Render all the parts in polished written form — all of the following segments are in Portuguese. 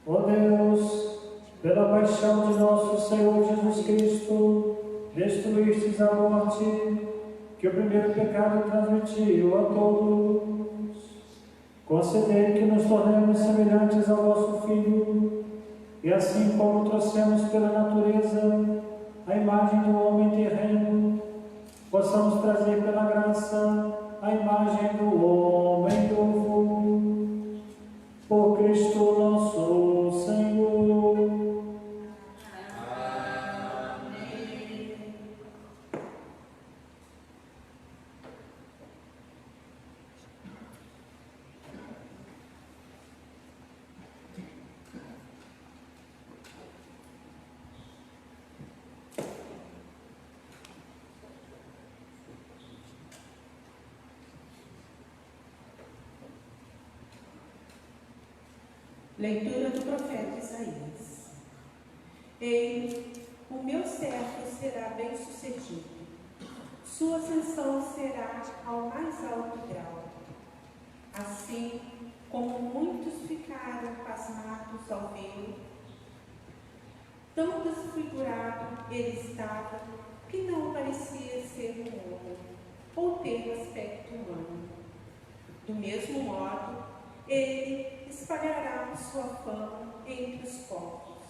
Ó Deus, pela paixão de nosso Senhor Jesus Cristo, destruístes a morte, que o primeiro pecado transmitiu a todos. Concedei que nos tornemos semelhantes ao vosso Filho, e assim como trouxemos pela natureza a imagem do homem terreno, possamos trazer pela graça a imagem do homem novo. Por Cristo nosso Senhor. Amém. Leitura do profeta Isaías. Ele, o meu servo, será bem-sucedido. Sua ascensão será ao mais alto grau. Assim como muitos ficaram pasmados ao vê-lo, tão desfigurado ele estava que não parecia ser um homem ou ter aspecto humano. Do mesmo modo, ele espalhará sua fama entre os povos.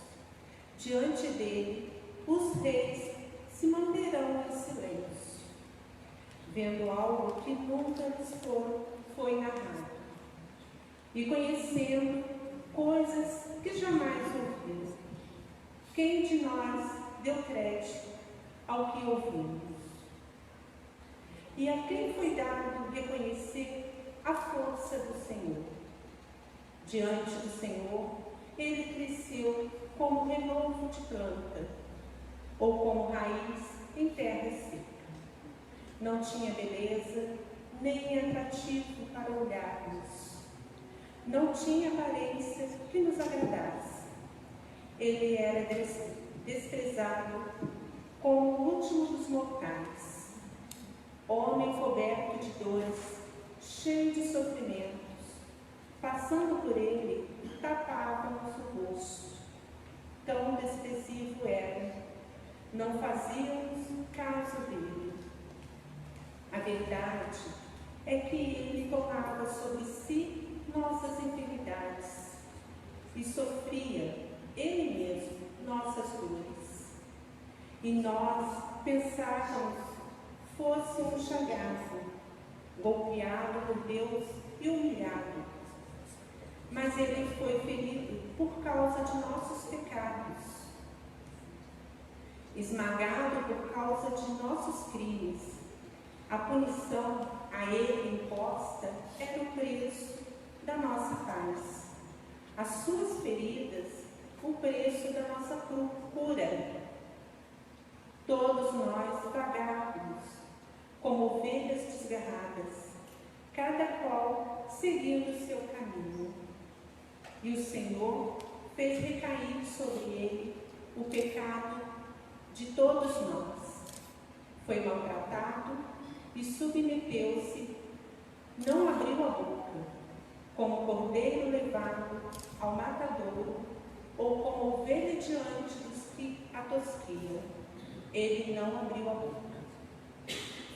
Diante dele, os reis se manterão em silêncio, vendo algo que nunca lhes foi narrado, e conhecendo coisas que jamais ouviram. Quem de nós deu crédito ao que ouvimos? E a quem foi dado reconhecer a força do Senhor? Diante do Senhor, ele cresceu como renovo de planta, ou como raiz em terra seca. Não tinha beleza, nem atrativo para olharmos. Não tinha aparência que nos agradasse. Ele era desprezado como o último dos mortais. Homem coberto de dores, cheio de sofrimentos. Passando por ele, tapávamos o rosto. Tão desprezível era, não fazíamos caso dele. A verdade é que ele tomava sobre si nossas enfermidades e sofria ele mesmo nossas dores. E nós pensávamos fosse um chagado, golpeado por Deus e humilhado. Mas ele foi ferido por causa de nossos pecados, esmagado por causa de nossos crimes. A punição a ele imposta era o preço da nossa paz. As suas feridas, o preço da nossa cura. Todos nós vagávamos como ovelhas desgarradas, cada qual seguindo o seu caminho. E o Senhor fez recair sobre ele o pecado de todos nós. Foi maltratado e submeteu-se, não abriu a boca, como cordeiro levado ao matadouro, ou como ovelha diante dos que a tosquiam. Ele não abriu a boca.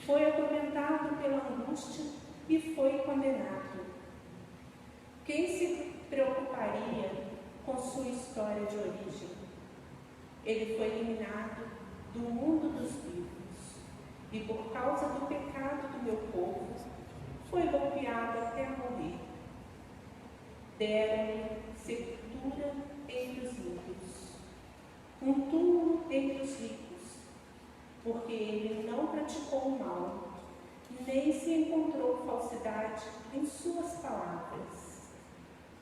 Foi atormentado pela angústia e foi condenado. Quem se preocuparia com sua história de origem? Ele foi eliminado do mundo dos vivos, e por causa do pecado do meu povo, foi golpeado até morrer. Deram-lhe sepultura entre os ímpios, um túmulo entre os ricos, porque ele não praticou o mal, nem se encontrou falsidade em suas palavras.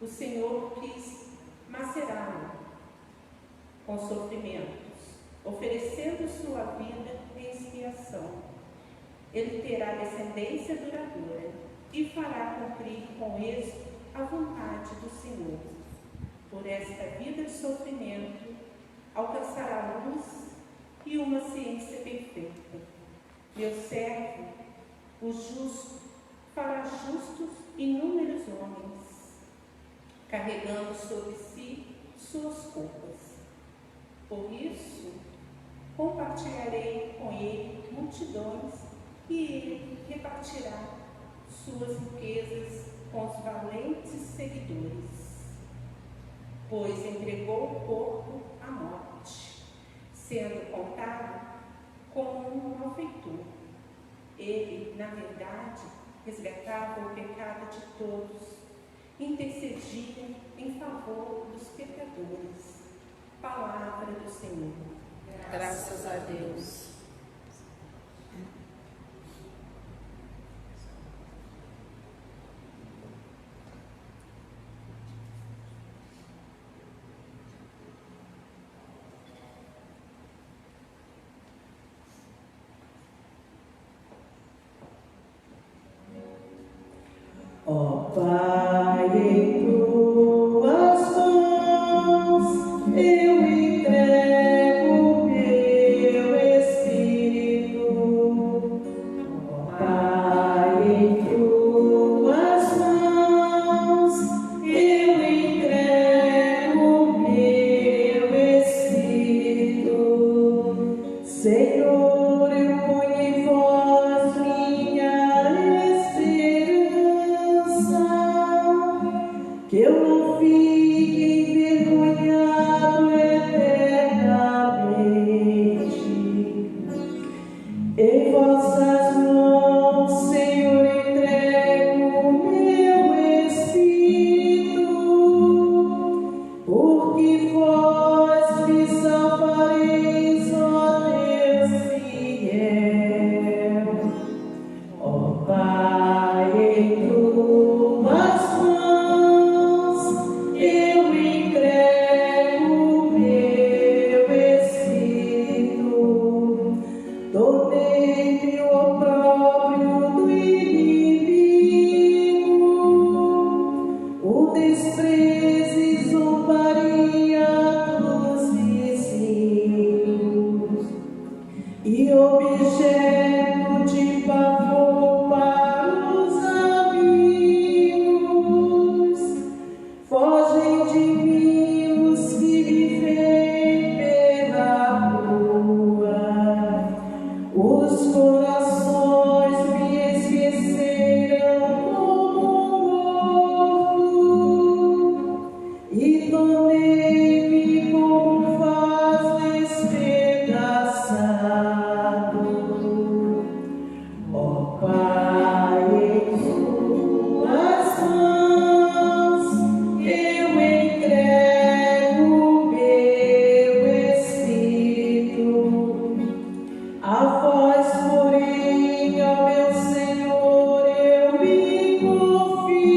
O Senhor quis macerá-lo com sofrimentos, oferecendo sua vida em expiação. Ele terá descendência duradoura e fará cumprir com êxito a vontade do Senhor. Por esta vida de sofrimento, alcançará luz e uma ciência perfeita. Meu servo, o justo, fará justos inúmeros homens, carregando sobre si suas culpas. Por isso, compartilharei com ele multidões e ele repartirá suas riquezas com os valentes seguidores. Pois entregou o corpo à morte, sendo contado como um malfeitor. Ele, na verdade, resgatava o pecado de todos, intercedia em favor dos pecadores. Palavra do Senhor. Graças a Deus. Ó Pai, em tuas mãos eu entrego meu espírito. Ó Pai, em tuas mãos eu entrego meu espírito. Senhor, eu ponho em vós minha esperança, que eu não fique envergonhado eternamente. Em vossas mãos, Senhor, entrego meu espírito, porque vós me salvareis, ó Deus fiel. Ó Pai, em tuas mãos eu entrego meu espírito. Tornei-me o opróbrio do inimigo, o desprezo e zombaria dos vizinhos, e objeto de pavor para os amigos. Fogem de mim os que vivem pela rua, os corações me esqueceram como morto, e tornei-me como vaso despedaçado. Ó Pai, em tuas mãos eu entrego meu espírito. A vós, porém, ó meu Senhor, eu me confio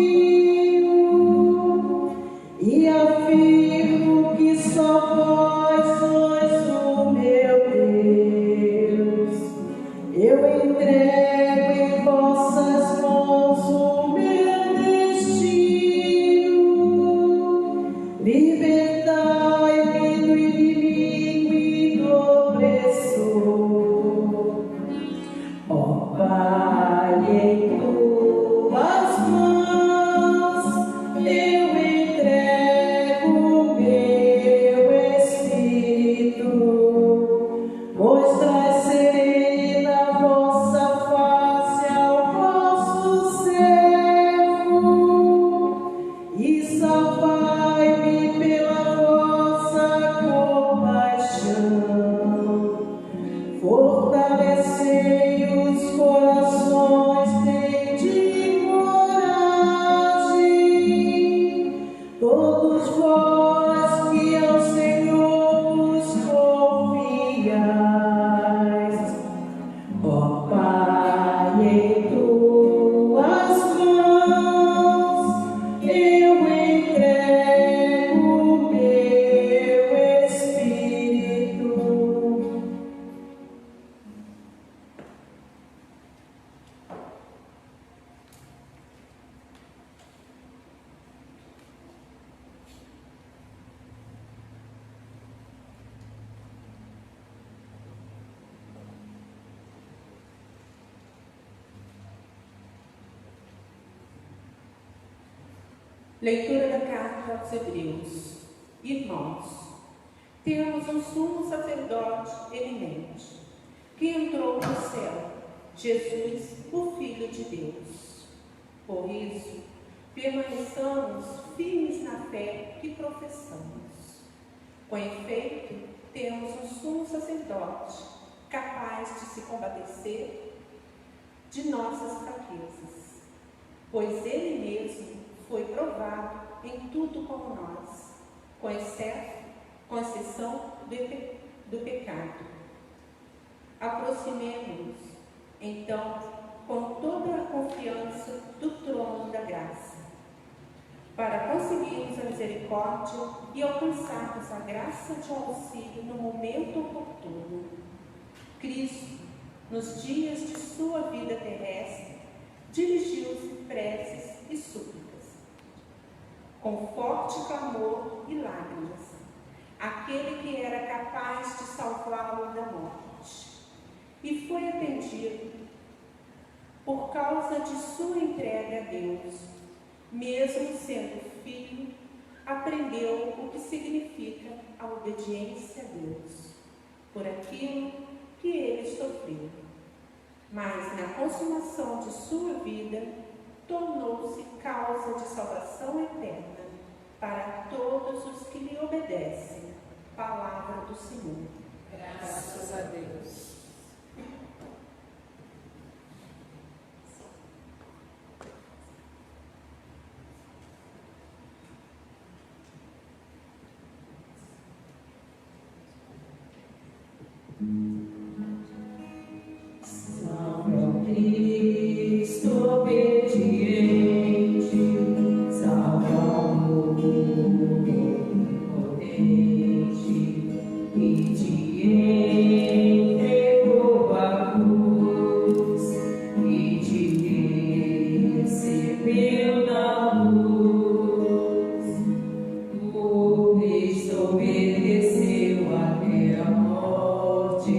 e afirmo que só vós sois o meu Deus. Eu entrego em vossas mãos o meu destino. Libertai-me do inimigo e do opressor. Ó Pai, em tuas mãos eu entrego meu espírito. Mostrai serena a vossa face ao vosso servo e salvai-me pela vossa compaixão. Fortalecei os corações, tende coragem, todos vós que ao Senhor vos confiais. Ó Pai, em tuas mãos eu entrego meu espírito. Leitura da carta aos Hebreus. Irmãos, temos um sumo sacerdote eminente, que entrou no céu, Jesus, o Filho de Deus. Por isso, permaneçamos firmes na fé que professamos. Com efeito, temos um sumo sacerdote capaz de se compadecer de nossas fraquezas, pois ele mesmo foi provado em tudo como nós, com exceção do pecado. Aproximemo-nos, então, com toda a confiança do trono da graça, para conseguirmos a misericórdia e alcançarmos a graça de auxílio no momento oportuno. Cristo, nos dias de sua vida terrestre, dirigiu-se preces e súplicas, com forte clamor e lágrimas, àquele que era capaz de salvá-lo da morte, e foi atendido por causa de sua entrega a Deus. Mesmo sendo filho, aprendeu o que significa a obediência a Deus, por aquilo que ele sofreu. Mas na consumação de sua vida, tornou-se causa de salvação eterna para todos os que lhe obedecem. Palavra do Senhor. Graças a Deus. Cristo obediente, Salvador potente, que te entregou a cruz e te recebeu na luz. O Cristo obedeceu até a morte,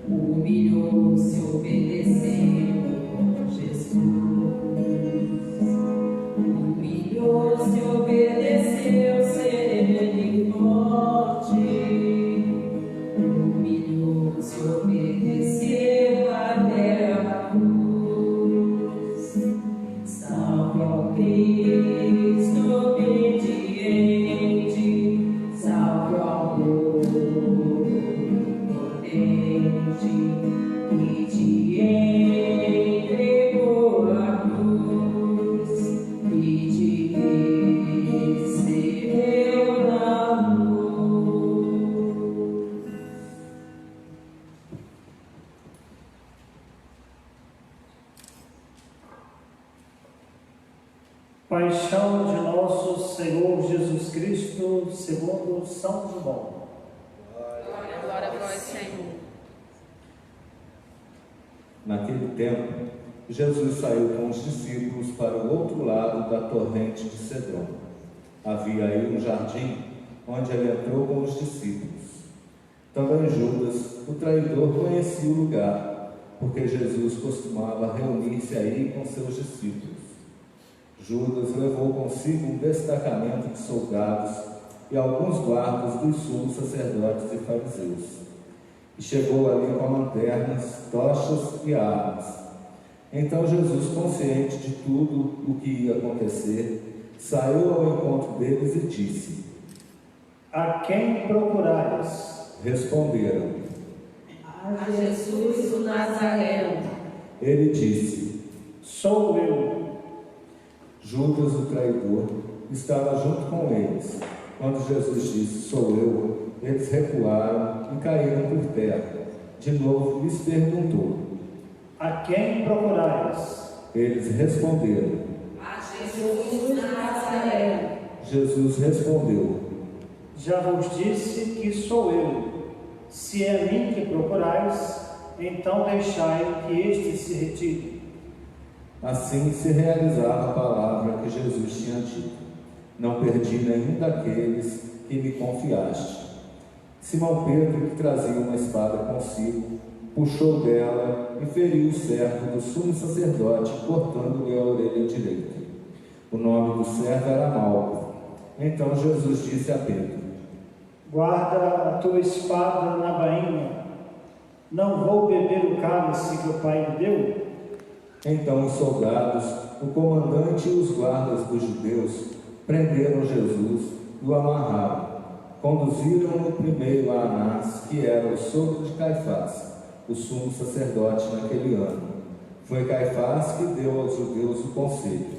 humilhou-se obedecendo com Jesus. Humilhou-se, obedeceu sereno e forte. Humilhou-se, obedeceu até a cruz. Salve ao Cristo obediente, salve ao amor potente, que te entregou a cruz e te recebeu na luz. Paixão de nosso Senhor Jesus Cristo, segundo São João. Glória a vós, Senhor. Naquele tempo, Jesus saiu com os discípulos para o outro lado da torrente de Cedron. Havia aí um jardim, onde ele entrou com os discípulos. Também Judas, o traidor, conhecia o lugar, porque Jesus costumava reunir-se aí com seus discípulos. Judas levou consigo um destacamento de soldados e alguns guardas dos sumos sacerdotes e fariseus. E chegou ali com lanternas, tochas e armas. Então Jesus, consciente de tudo o que ia acontecer, saiu ao encontro deles e disse: A quem procurais? Responderam. A Jesus o Nazareno. Ele disse: Sou eu. Judas, o traidor, estava junto com eles. Quando Jesus disse: Sou eu, eles recuaram e caíram por terra. De novo lhes perguntou: A quem procurais? Eles responderam. A Jesus o Nazareno. Jesus respondeu: Já vos disse que sou eu. Se é a mim que procurais, então deixai que este se retire. Assim se realizava a palavra que Jesus tinha dito: Não perdi nenhum daqueles que me confiaste. Simão Pedro, que trazia uma espada consigo, puxou dela e feriu o servo do sumo sacerdote, cortando-lhe a orelha direita. O nome do servo era Malco. Então Jesus disse a Pedro: Guarda a tua espada na bainha. Não vou beber o cálice que o Pai me deu? Então os soldados, o comandante e os guardas dos judeus prenderam Jesus e o amarraram. Conduziram-no primeiro a Anás, que era o sogro de Caifás, o sumo sacerdote naquele ano. Foi Caifás que deu aos judeus o conselho.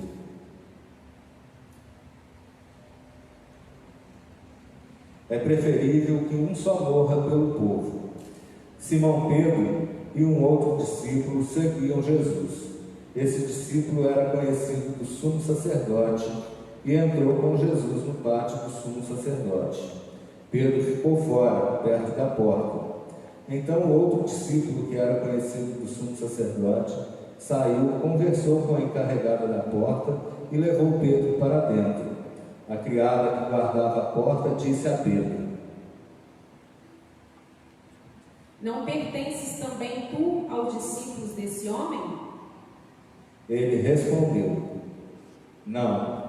É preferível que um só morra pelo povo. Simão Pedro e um outro discípulo seguiam Jesus. Esse discípulo era conhecido do sumo sacerdote e entrou com Jesus no pátio do sumo sacerdote. Pedro ficou fora, perto da porta. Então o outro discípulo, que era conhecido do sumo sacerdote, saiu, conversou com a encarregada da porta e levou Pedro para dentro. A criada que guardava a porta disse a Pedro: Não pertences também tu aos discípulos desse homem? Ele respondeu: Não.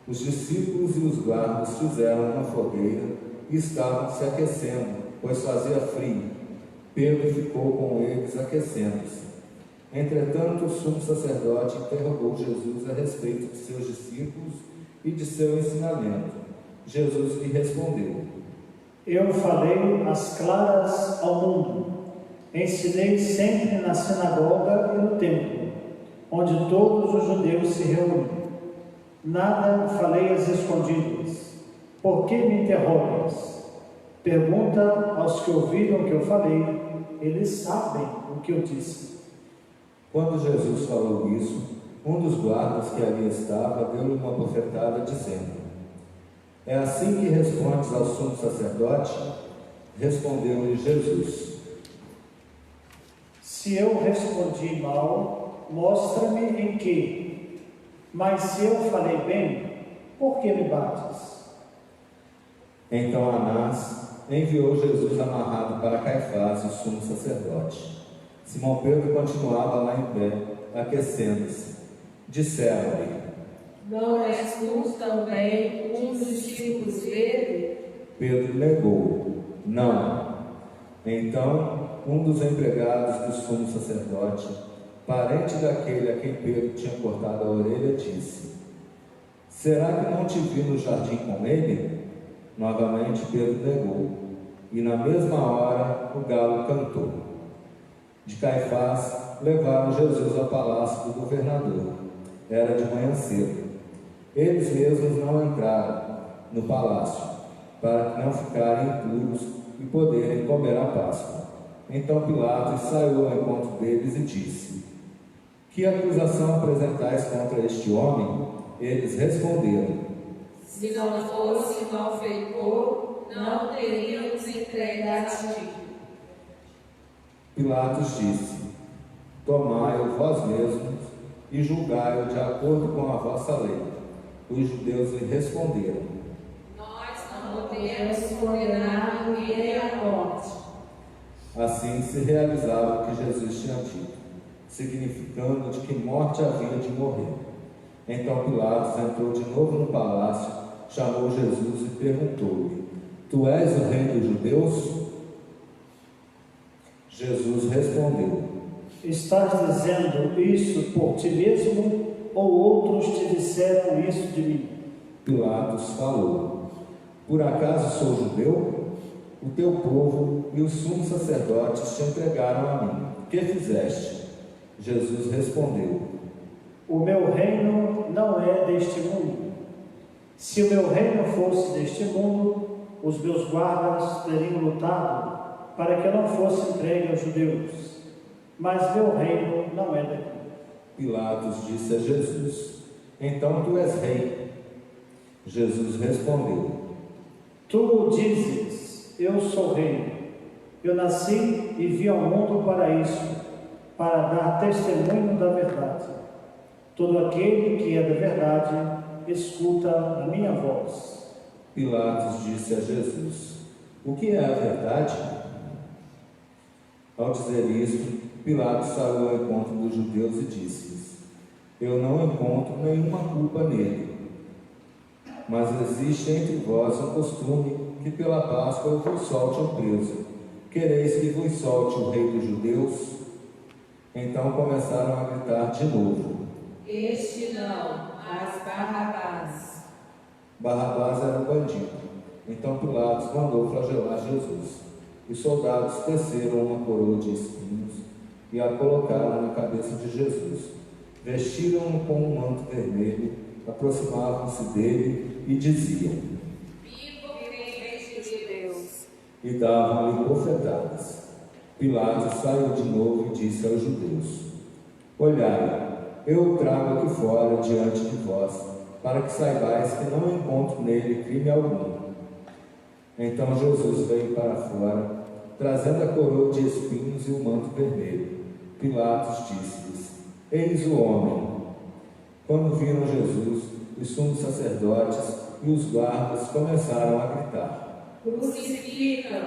Os discípulos e os guardas fizeram uma fogueira e estavam se aquecendo, pois fazia frio. Pedro ficou com eles aquecendo-se. Entretanto, o sumo sacerdote interrogou Jesus a respeito de seus discípulos e de seu ensinamento. Jesus lhe respondeu: Eu falei as claras ao mundo. Ensinei sempre na sinagoga e no templo, onde todos os judeus se reúnem. Nada falei às escondidas. Por que me interrogas? Pergunta aos que ouviram o que eu falei. Eles sabem o que eu disse. Quando Jesus falou isso, um dos guardas que ali estava deu-lhe uma bofetada, dizendo: É assim que respondes ao sumo sacerdote? Respondeu-lhe Jesus: Se eu respondi mal, mostra-me em que. Mas se eu falei bem, por que me bates? Então Anás enviou Jesus amarrado para Caifás, o sumo sacerdote. Simão Pedro continuava lá em pé, aquecendo-se. Disseram-lhe: Não és tu também um dos discípulos dele? Pedro negou: Não. Então um dos empregados do sumo sacerdote, parente daquele a quem Pedro tinha cortado a orelha, disse: Será que não te vi no jardim com ele? Novamente Pedro negou, e na mesma hora o galo cantou. De Caifás levaram Jesus ao palácio do governador. Era de manhã cedo. Eles mesmos não entraram no palácio, para que não ficarem impuros e poderem comer a Páscoa. Então Pilatos saiu ao encontro deles e disse: Que acusação apresentais contra este homem? Eles responderam: Se não fosse malfeitor, não teríamos entregado a ti. Pilatos disse: Tomai-o vós mesmos e julgai-o de acordo com a vossa lei. Os judeus lhe responderam: Nós não podemos condenar ninguém à morte. Assim se realizava o que Jesus tinha dito, significando de que morte havia de morrer. Então Pilatos entrou de novo no palácio, chamou Jesus e perguntou-lhe: Tu és o rei dos judeus? Jesus respondeu: Estás dizendo isso por ti mesmo, ou outros te disseram isso de mim? Pilatos falou: Por acaso sou judeu? O teu povo e os sumos sacerdotes te entregaram a mim. Que fizeste? Jesus respondeu: O meu reino não é deste mundo. Se o meu reino fosse deste mundo, os meus guardas teriam lutado para que eu não fosse entregue aos judeus. Mas meu reino não é daqui. Pilatos disse a Jesus: Então tu és rei. Jesus respondeu: Tu dizes, eu sou rei. Eu nasci e vim ao mundo para isso, para dar testemunho da verdade. Todo aquele que é da verdade, escuta a minha voz. Pilatos disse a Jesus: O que é a verdade? Ao dizer isso, Pilatos saiu ao encontro dos judeus e disse-lhes: Eu não encontro nenhuma culpa nele. Mas existe entre vós um costume que pela Páscoa eu vos solte um preso. Quereis que vos solte o rei dos judeus? Então começaram a gritar de novo. Este não, mas Barrabás. Barrabás era um bandido. Então Pilatos mandou flagelar Jesus. Os soldados teceram uma coroa de espinhos e a colocaram na cabeça de Jesus. Vestiram-no com um manto vermelho, aproximavam-se dele e diziam: Viva o Rei dos Judeus! E davam-lhe bofetadas. Pilatos saiu de novo e disse aos judeus: Olhai, eu o trago aqui fora diante de vós, para que saibais que não encontro nele crime algum. Então Jesus veio para fora, trazendo a coroa de espinhos e o manto vermelho. Pilatos disse-lhes: Eis o homem. Quando viram Jesus, os sumos sacerdotes e os guardas começaram a gritar: Crucificam,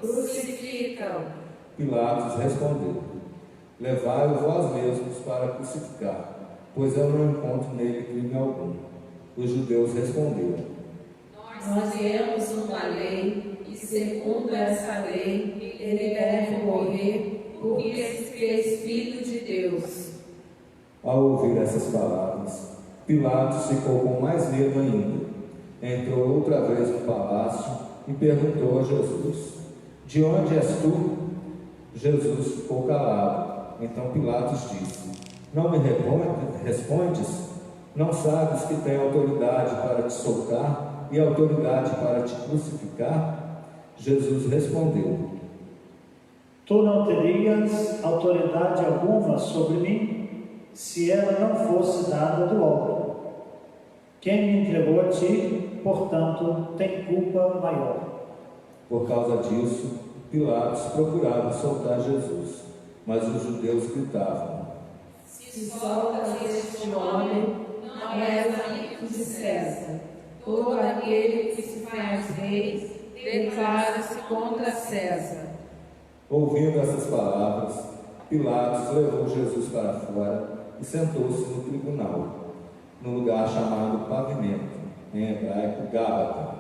crucificam. Pilatos respondeu: Levai-o vós mesmos para crucificar, pois eu não encontro nele crime algum. Os judeus responderam: Nós temos uma lei, e segundo essa lei, ele deve morrer, porque se fez filho de Deus. Ao ouvir essas palavras, Pilatos ficou com mais medo ainda. Entrou outra vez no palácio e perguntou a Jesus: De onde és tu? Jesus ficou calado. Então Pilatos disse: Não me respondes? Não sabes que tenho autoridade para te soltar e autoridade para te crucificar? Jesus respondeu: Tu não terias autoridade alguma sobre mim, se ela não fosse dada do alto. Quem me entregou a ti, portanto, tem culpa maior. Por causa disso, Pilatos procurava soltar Jesus, mas os judeus gritavam: Se soltas este homem, não és amigo de César. Todo aquele que se faz rei declara-se contra César. Ouvindo essas palavras, Pilatos levou Jesus para fora e sentou-se no tribunal, no lugar chamado Pavimento, em hebraico Gábata.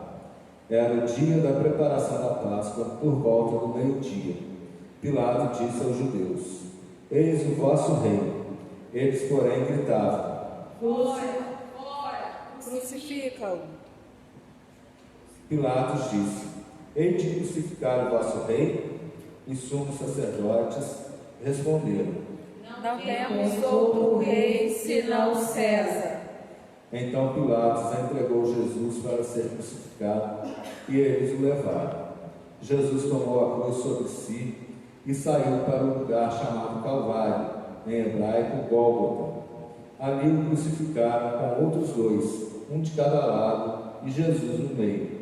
Era o dia da preparação da Páscoa, por volta do meio-dia. Pilatos disse aos judeus: Eis o vosso rei. Eles, porém, gritavam: Fora! Crucifica-o! Pilatos disse: Hei de crucificar o vosso rei? Os sumos sacerdotes responderam: Não temos outro rei senão César. Então Pilatos entregou Jesus para ser crucificado e eles o levaram. Jesus tomou a cruz sobre si e saiu para o lugar chamado Calvário, em hebraico Gólgota. Ali o crucificaram com outros dois, um de cada lado e Jesus no meio.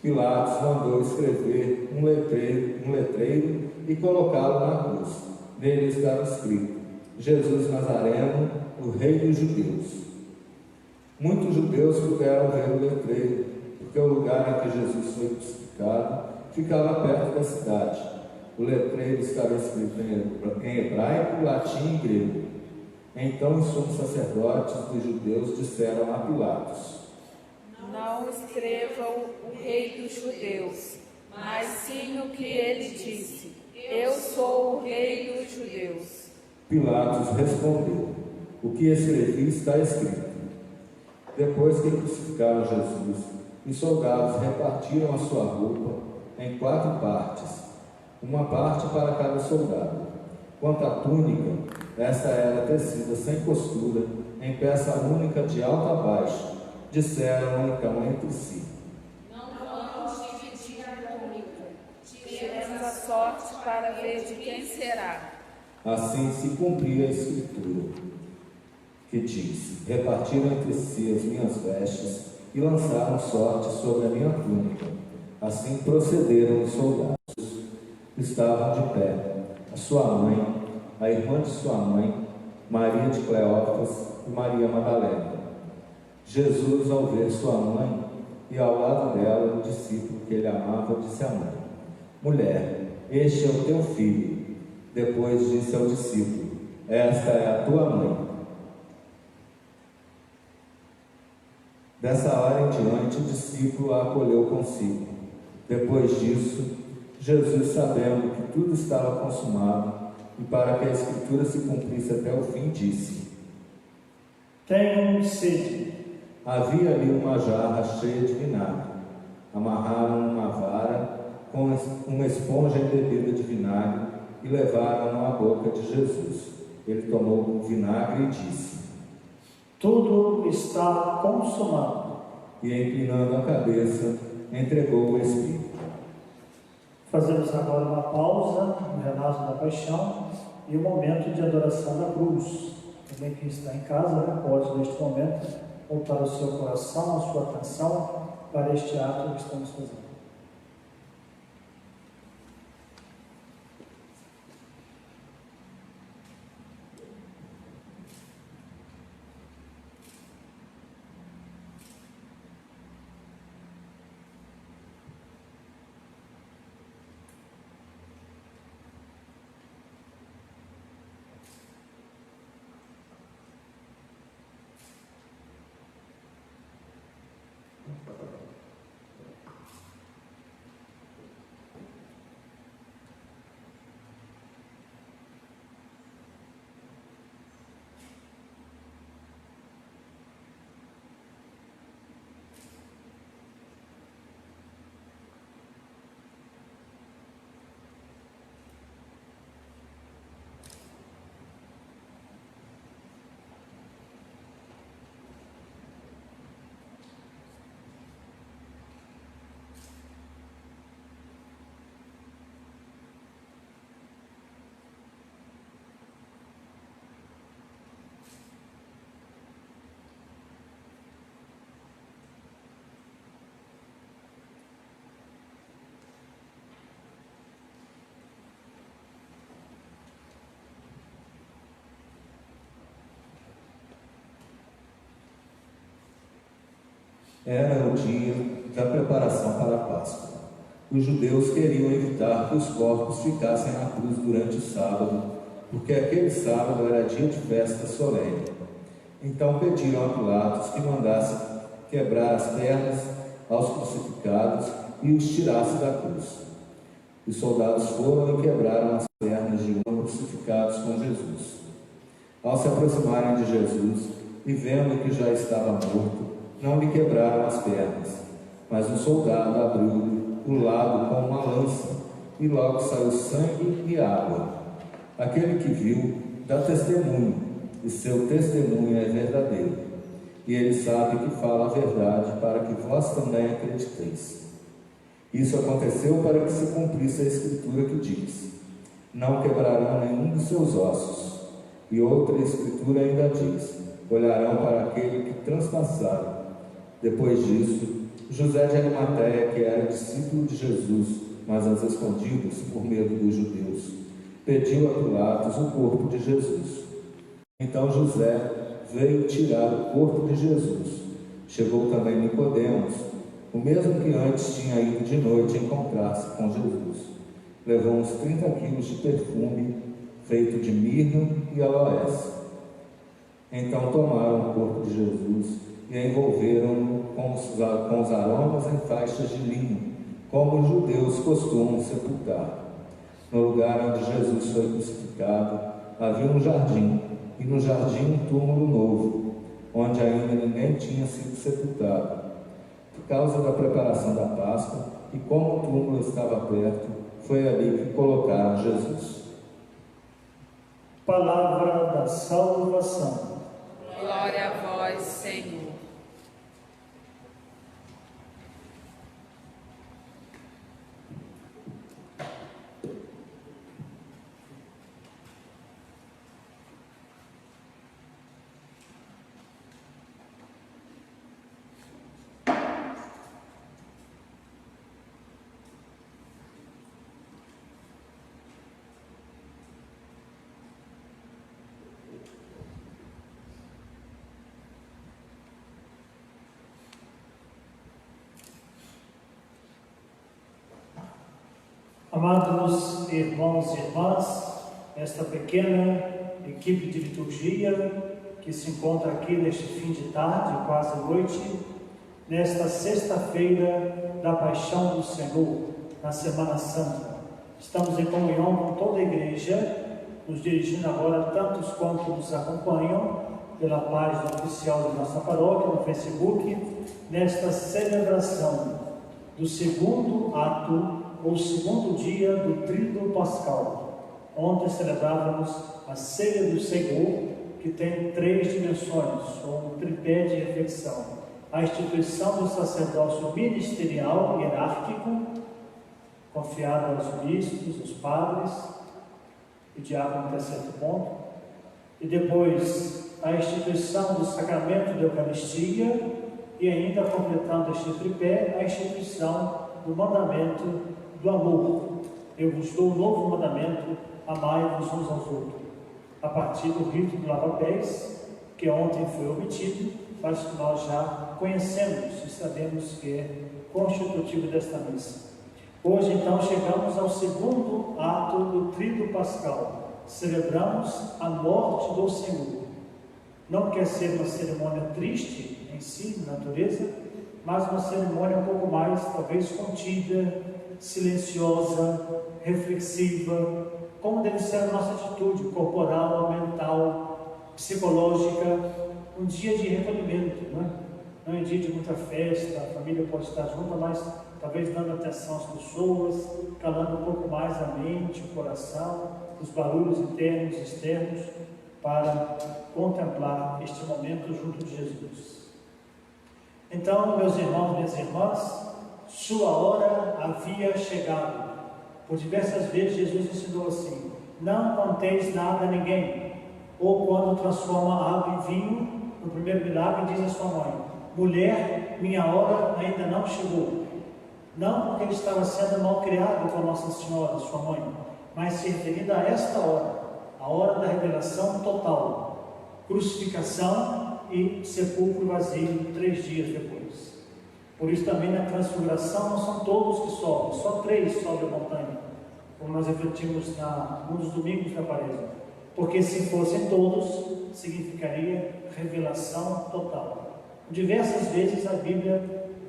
Pilatos mandou escrever um letreiro e colocá-lo na cruz. Nele estava escrito: Jesus Nazareno, o Rei dos Judeus. Muitos judeus puderam ver o letreiro, porque o lugar em que Jesus foi crucificado ficava perto da cidade. O letreiro estava escrito em hebraico, latim e grego. Então os sumos sacerdotes dos judeus disseram a Pilatos: Não escreva o Rei dos Judeus, mas sim o que ele disse: Eu sou o Rei dos Judeus. Pilatos respondeu: O que escrevi está escrito. Depois que crucificaram Jesus, os soldados repartiram a sua roupa em 4 partes, uma parte para cada soldado. Quanto à túnica, essa era tecida sem costura, em peça única de alto a baixo. Disseram então entre si: Não vamos dividir a túnica. Tiremos a sorte para ver de quem será. Assim se cumpria a escritura, que diz: Repartiram entre si as minhas vestes e lançaram sorte sobre a minha túnica. Assim procederam os soldados. Estavam de pé a sua mãe, a irmã de sua mãe, Maria de Cleófas e Maria Madalena. Jesus, ao ver sua mãe e ao lado dela o discípulo que ele amava, disse à mãe: Mulher, este é o teu filho. Depois disse ao discípulo: Esta é a tua mãe. Dessa hora em diante, o discípulo a acolheu consigo. Depois disso, Jesus, sabendo que tudo estava consumado, e para que a Escritura se cumprisse até o fim, disse: Tenham sede. Havia ali uma jarra cheia de vinagre. Amarraram uma vara com uma esponja embebida de vinagre e levaram-no à boca de Jesus. Ele tomou o vinagre e disse: Tudo está consumado. E, inclinando a cabeça, entregou o Espírito. Fazemos agora uma pausa no relato da paixão e um momento de adoração da cruz. Também quem está em casa pode, neste momento, voltar o seu coração, a sua atenção para este ato que estamos fazendo. Era o dia da preparação para a Páscoa. Os judeus queriam evitar que os corpos ficassem na cruz durante o sábado, porque aquele sábado era dia de festa solene. Então pediram a Pilatos que mandasse quebrar as pernas aos crucificados e os tirasse da cruz. Os soldados foram e quebraram as pernas de um crucificados com Jesus. Ao se aproximarem de Jesus e vendo que já estava morto, não lhe quebraram as pernas, mas um soldado abriu o lado com uma lança, e logo saiu sangue e água. Aquele que viu dá testemunho, e seu testemunho é verdadeiro. E ele sabe que fala a verdade, para que vós também acrediteis. Isso aconteceu para que se cumprisse a Escritura que diz: não quebrarão nenhum dos seus ossos. E outra Escritura ainda diz: olharão para aquele que transpassaram. Depois disso, José de Arimateia, que era discípulo de Jesus, mas às escondidas, por medo dos judeus, pediu a Pilatos o corpo de Jesus. Então José veio tirar o corpo de Jesus. Chegou também Nicodemos, o mesmo que antes tinha ido de noite encontrar-se com Jesus. Levou uns 30 quilos de perfume, feito de mirra e aloés. Então tomaram o corpo de Jesus e envolveram-no com os aromas em faixas de linho, como os judeus costumam sepultar. No lugar onde Jesus foi crucificado, havia um jardim, e no jardim um túmulo novo, onde ainda ninguém tinha sido sepultado. Por causa da preparação da Páscoa, e como o túmulo estava perto, foi ali que colocaram Jesus. Palavra da salvação. Glória a vós, Senhor. Amados irmãos e irmãs, esta pequena equipe de liturgia que se encontra aqui neste fim de tarde, quase noite, nesta sexta-feira da Paixão do Senhor, na Semana Santa. Estamos em comunhão com toda a igreja, nos dirigindo agora tantos quanto nos acompanham pela página oficial de nossa paróquia no Facebook, nesta celebração do segundo ato ou segundo dia do Tríduo Pascal. Ontem celebrávamos a Ceia do Senhor, que tem 3 dimensões, ou um tripé de reflexão: a instituição do sacerdócio ministerial hierárquico, confiado aos bispos, aos padres e diácono até certo ponto, e depois a instituição do sacramento da Eucaristia, e ainda completando este tripé, a instituição do mandamento do amor. Eu vos dou um novo mandamento: amai-vos uns aos outros. A partir do rito do lava-pés, que ontem foi omitido, mas que nós já conhecemos e sabemos que é constitutivo desta missa. Hoje, então, chegamos ao segundo ato do Tríduo Pascal. Celebramos a morte do Senhor. Não quer ser uma cerimônia triste em si, na natureza, mas uma cerimônia um pouco mais, talvez, contida, silenciosa, reflexiva, como deve ser a nossa atitude corporal, mental, psicológica, um dia de recolhimento, não é? Não é dia de muita festa, a família pode estar junta, mas talvez dando atenção às pessoas, calando um pouco mais a mente, o coração, os barulhos internos e externos, para contemplar este momento junto de Jesus. Então, meus irmãos e minhas irmãs, sua hora havia chegado. Por diversas vezes Jesus ensinou assim: não conteis nada a ninguém. Ou quando transforma água em vinho, no primeiro milagre, diz a sua mãe: mulher, minha hora ainda não chegou. Não porque ele estava sendo mal criado com Nossa Senhora, sua mãe, mas se referindo a esta hora, a hora da revelação total, crucificação e sepulcro vazio 3 dias depois. Por isso também na transfiguração não são todos que sobem, só 3 sobem a montanha, como nós refletimos num dos domingos da quaresma, porque se fossem todos, significaria revelação total. Diversas vezes a Bíblia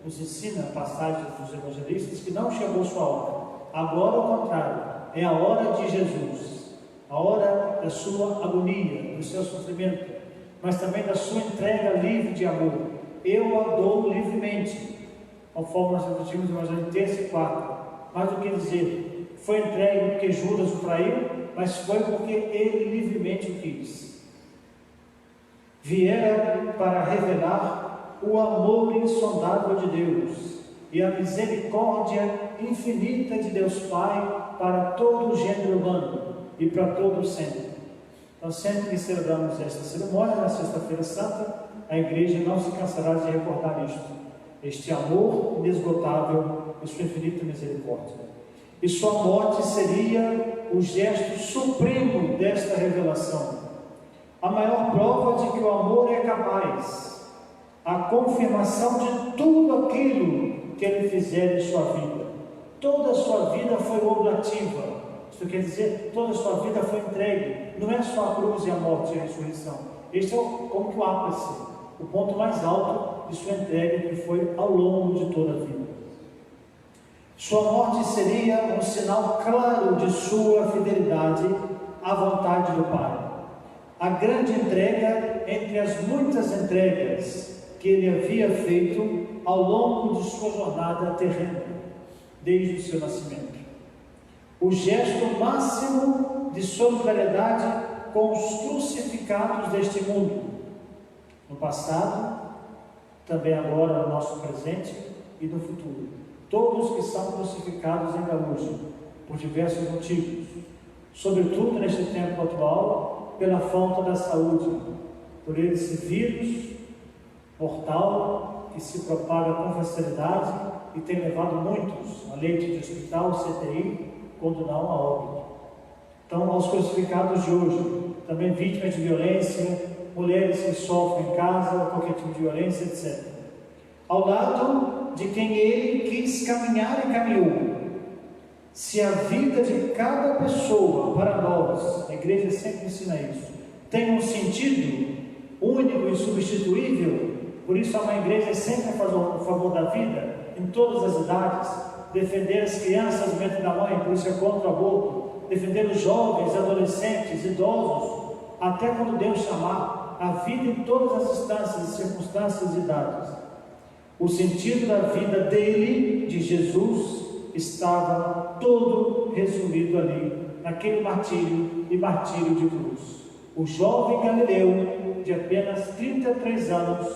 nos ensina, passagens dos evangelistas, que não chegou sua hora. Agora, ao contrário, é a hora de Jesus, a hora da sua agonia, do seu sofrimento, mas também da sua entrega livre de amor. Eu a dou livremente, conforme nós refletimos no Evangelho 3 e 4. Mais do que dizer, foi entregue porque Judas o traiu, mas foi porque ele livremente o quis. Viera para revelar o amor insondável de Deus e a misericórdia infinita de Deus Pai para todo o gênero humano e para todo o sempre. Então, sempre que celebramos esta cerimônia, na Sexta-feira Santa, a Igreja não se cansará de recordar isto: este amor inesgotável e sua infinita misericórdia. E sua morte seria o gesto supremo desta revelação, a maior prova de que o amor é capaz, a confirmação de tudo aquilo que ele fizer em sua vida. Toda a sua vida foi oblativa, isso quer dizer, toda a sua vida foi entregue, não é só a cruz e a morte e a ressurreição. Este é como que o ápice, o ponto mais alto de sua entrega, que foi ao longo de toda a vida. Sua morte seria um sinal claro de sua fidelidade à vontade do Pai. A grande entrega entre as muitas entregas que ele havia feito ao longo de sua jornada terrena, desde o seu nascimento. O gesto máximo de solidariedade com os crucificados deste mundo, no passado, também agora no nosso presente e no futuro. Todos que são crucificados ainda hoje, por diversos motivos, sobretudo neste tempo atual, pela falta da saúde, por esse vírus mortal que se propaga com facilidade e tem levado muitos a leite de hospital, CTI, quando não a óbito. Então, aos crucificados de hoje, também vítimas de violência, mulheres que sofrem em casa, qualquer tipo de violência, etc. Ao lado de quem ele quis caminhar e caminhou. Se a vida de cada pessoa, para nós, a Igreja sempre ensina isso, tem um sentido único e insubstituível, Por isso a mãe igreja é sempre a favor da vida, em todas as idades, defender as crianças do ventre da mãe, por isso é contra o aborto, defender os jovens, adolescentes, idosos, até quando Deus chamar, a vida em todas as instâncias e circunstâncias e idades. O sentido da vida dele, de Jesus, estava todo resumido ali, naquele martírio e martírio de cruz. O jovem Galileu, de apenas 33 anos,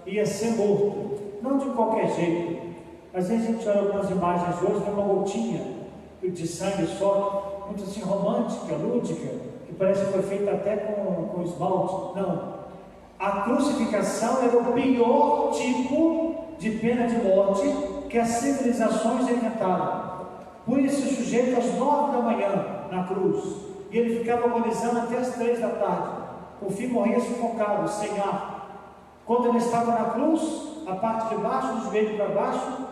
ia ser morto, não de qualquer jeito. Às vezes a gente olha algumas imagens hoje, vê uma gotinha de sangue só, muito assim romântica, lúdica, que parece que foi feita até com esmalte. Não. A crucificação era o pior tipo de pena de morte que as civilizações inventaram. Punha esse sujeito às 9 da manhã na cruz, e ele ficava agonizando até as 3 da tarde. Por fim morria sufocado, sem ar. Quando ele estava na cruz, a parte de baixo, do joelho para baixo,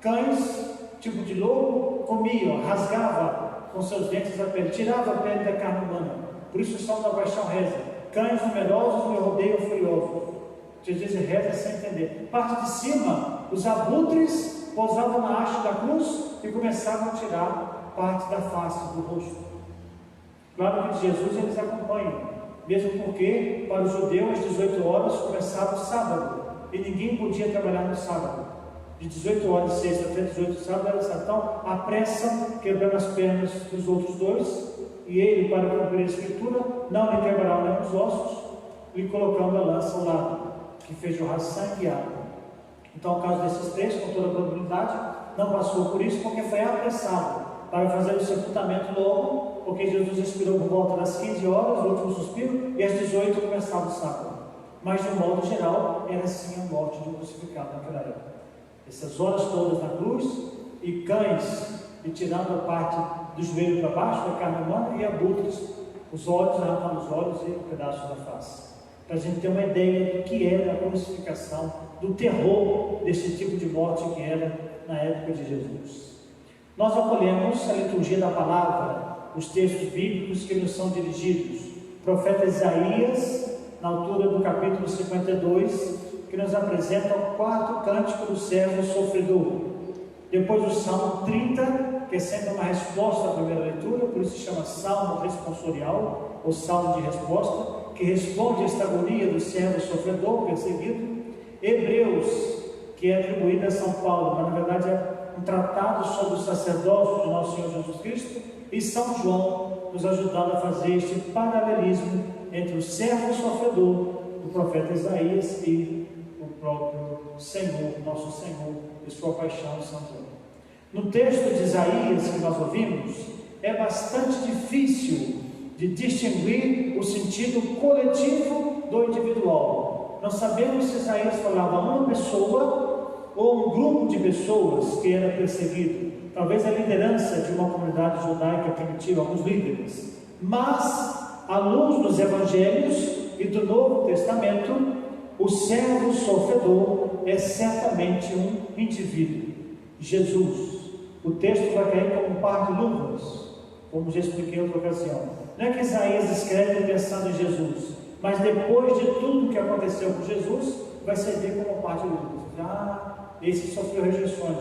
cães, tipo de lobo, comiam, rasgavam com seus dentes a pele, tirava a pele da carne humana. Por isso o Salmo da Paixão reza: cães numerosos me rodeiam furiosos. Jesus reza sem entender. Parte de cima, os abutres pousavam na haste da cruz e começavam a tirar parte da face do rosto. Claro que de Jesus eles acompanham, mesmo porque para o judeu às 18 horas começava o sábado e ninguém podia trabalhar no sábado. De 18 horas de sexta até 18 sábado era sábado. Então apressam, quebrando as pernas dos outros dois, e ele, para cumprir a escritura, não lhe quebrará nem os ossos, lhe colocando a lança ao lado, que fez jorrar sangue e água. Então, o caso desses três, com toda a probabilidade, não passou por isso, porque foi apressado para fazer o sepultamento logo, porque Jesus expirou por volta das 15 horas, o último suspiro, e às 18 começava o sábado. Mas, de um modo geral, era sim a morte de um crucificado naquela época. Essas horas todas na cruz, e cães, e tirando a parte do joelho para baixo, da carne humana, e abutres, os olhos, arrancando os olhos e um pedaço da face. Para a gente ter uma ideia do que era a crucificação, do terror desse tipo de morte que era na época de Jesus. Nós acolhemos a liturgia da palavra, os textos bíblicos que nos são dirigidos. O profeta Isaías, na altura do capítulo 52, que nos apresenta o 4º cântico do servo sofredor. Depois o Salmo 30, que é sempre uma resposta à primeira leitura, por isso se chama Salmo responsorial, ou Salmo de resposta, que responde a esta agonia do servo sofredor, perseguido. Hebreus, que é atribuído a São Paulo, mas na verdade é um tratado sobre o sacerdócio de nosso Senhor Jesus Cristo, e São João, nos ajudando a fazer este paralelismo entre o servo sofredor do profeta Isaías e o próprio Senhor, nosso Senhor, e sua paixão em São João. No texto de Isaías que nós ouvimos, é bastante difícil de distinguir o sentido coletivo do individual. Não sabemos se Isaías falava a uma pessoa ou um grupo de pessoas que era perseguido, talvez a liderança de uma comunidade judaica primitiva, alguns líderes. Mas, à luz dos evangelhos e do Novo Testamento, o servo sofredor é certamente um indivíduo, Jesus. O texto vai cair como um par de luvas, como já expliquei em outra ocasião. Não é que Isaías escreve pensando em Jesus, mas depois de tudo que aconteceu com Jesus, vai servir como um par de luvas. Esse sofreu rejeições,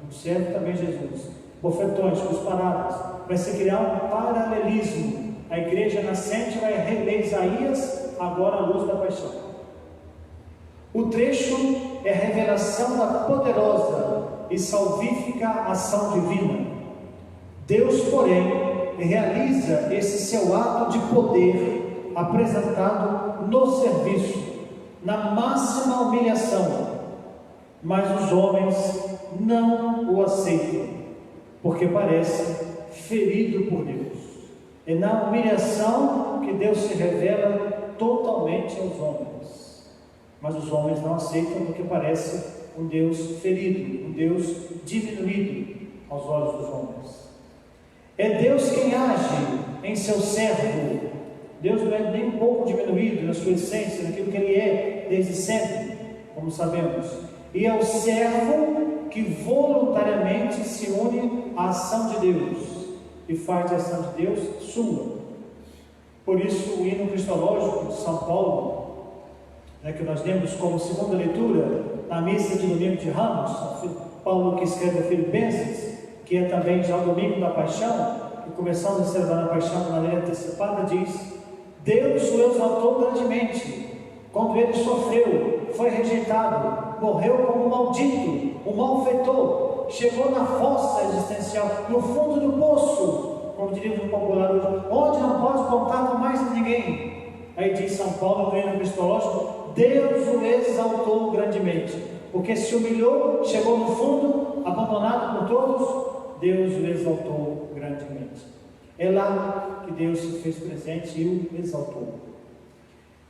o servo também Jesus. Bofetões, cusparadas. Vai se criar um paralelismo. A igreja nascente vai reler Isaías, agora à luz da paixão. O trecho é a revelação da poderosa e salvífica ação divina. Deus, porém, realiza esse seu ato de poder apresentado no serviço, na máxima humilhação, mas os homens não o aceitam, porque parece ferido por Deus. É na humilhação que Deus se revela totalmente aos homens, mas os homens não aceitam porque parece um Deus ferido, um Deus diminuído aos olhos dos homens. É Deus quem age em seu servo. Deus não é nem um pouco diminuído na sua essência, naquilo que Ele é desde sempre, como sabemos. E é o servo que voluntariamente se une à ação de Deus e faz a ação de Deus sua. Por isso o hino cristológico de São Paulo né, que nós temos como segunda leitura na missa de domingo de Ramos, Paulo que escreve a Filipenses, que é também já o domingo da paixão, que começamos a celebrar a paixão de maneira antecipada, diz: Deus o exaltou grandemente, quando ele sofreu, foi rejeitado, morreu como um maldito, um malfeitor, chegou na fossa existencial, no fundo do poço, como diria o popular hoje, onde não pode contar com mais ninguém. Aí diz São Paulo no hino cristológico: Deus o exaltou grandemente, porque se humilhou, chegou no fundo, abandonado por todos, Deus o exaltou grandemente. É lá que Deus se fez presente e o exaltou.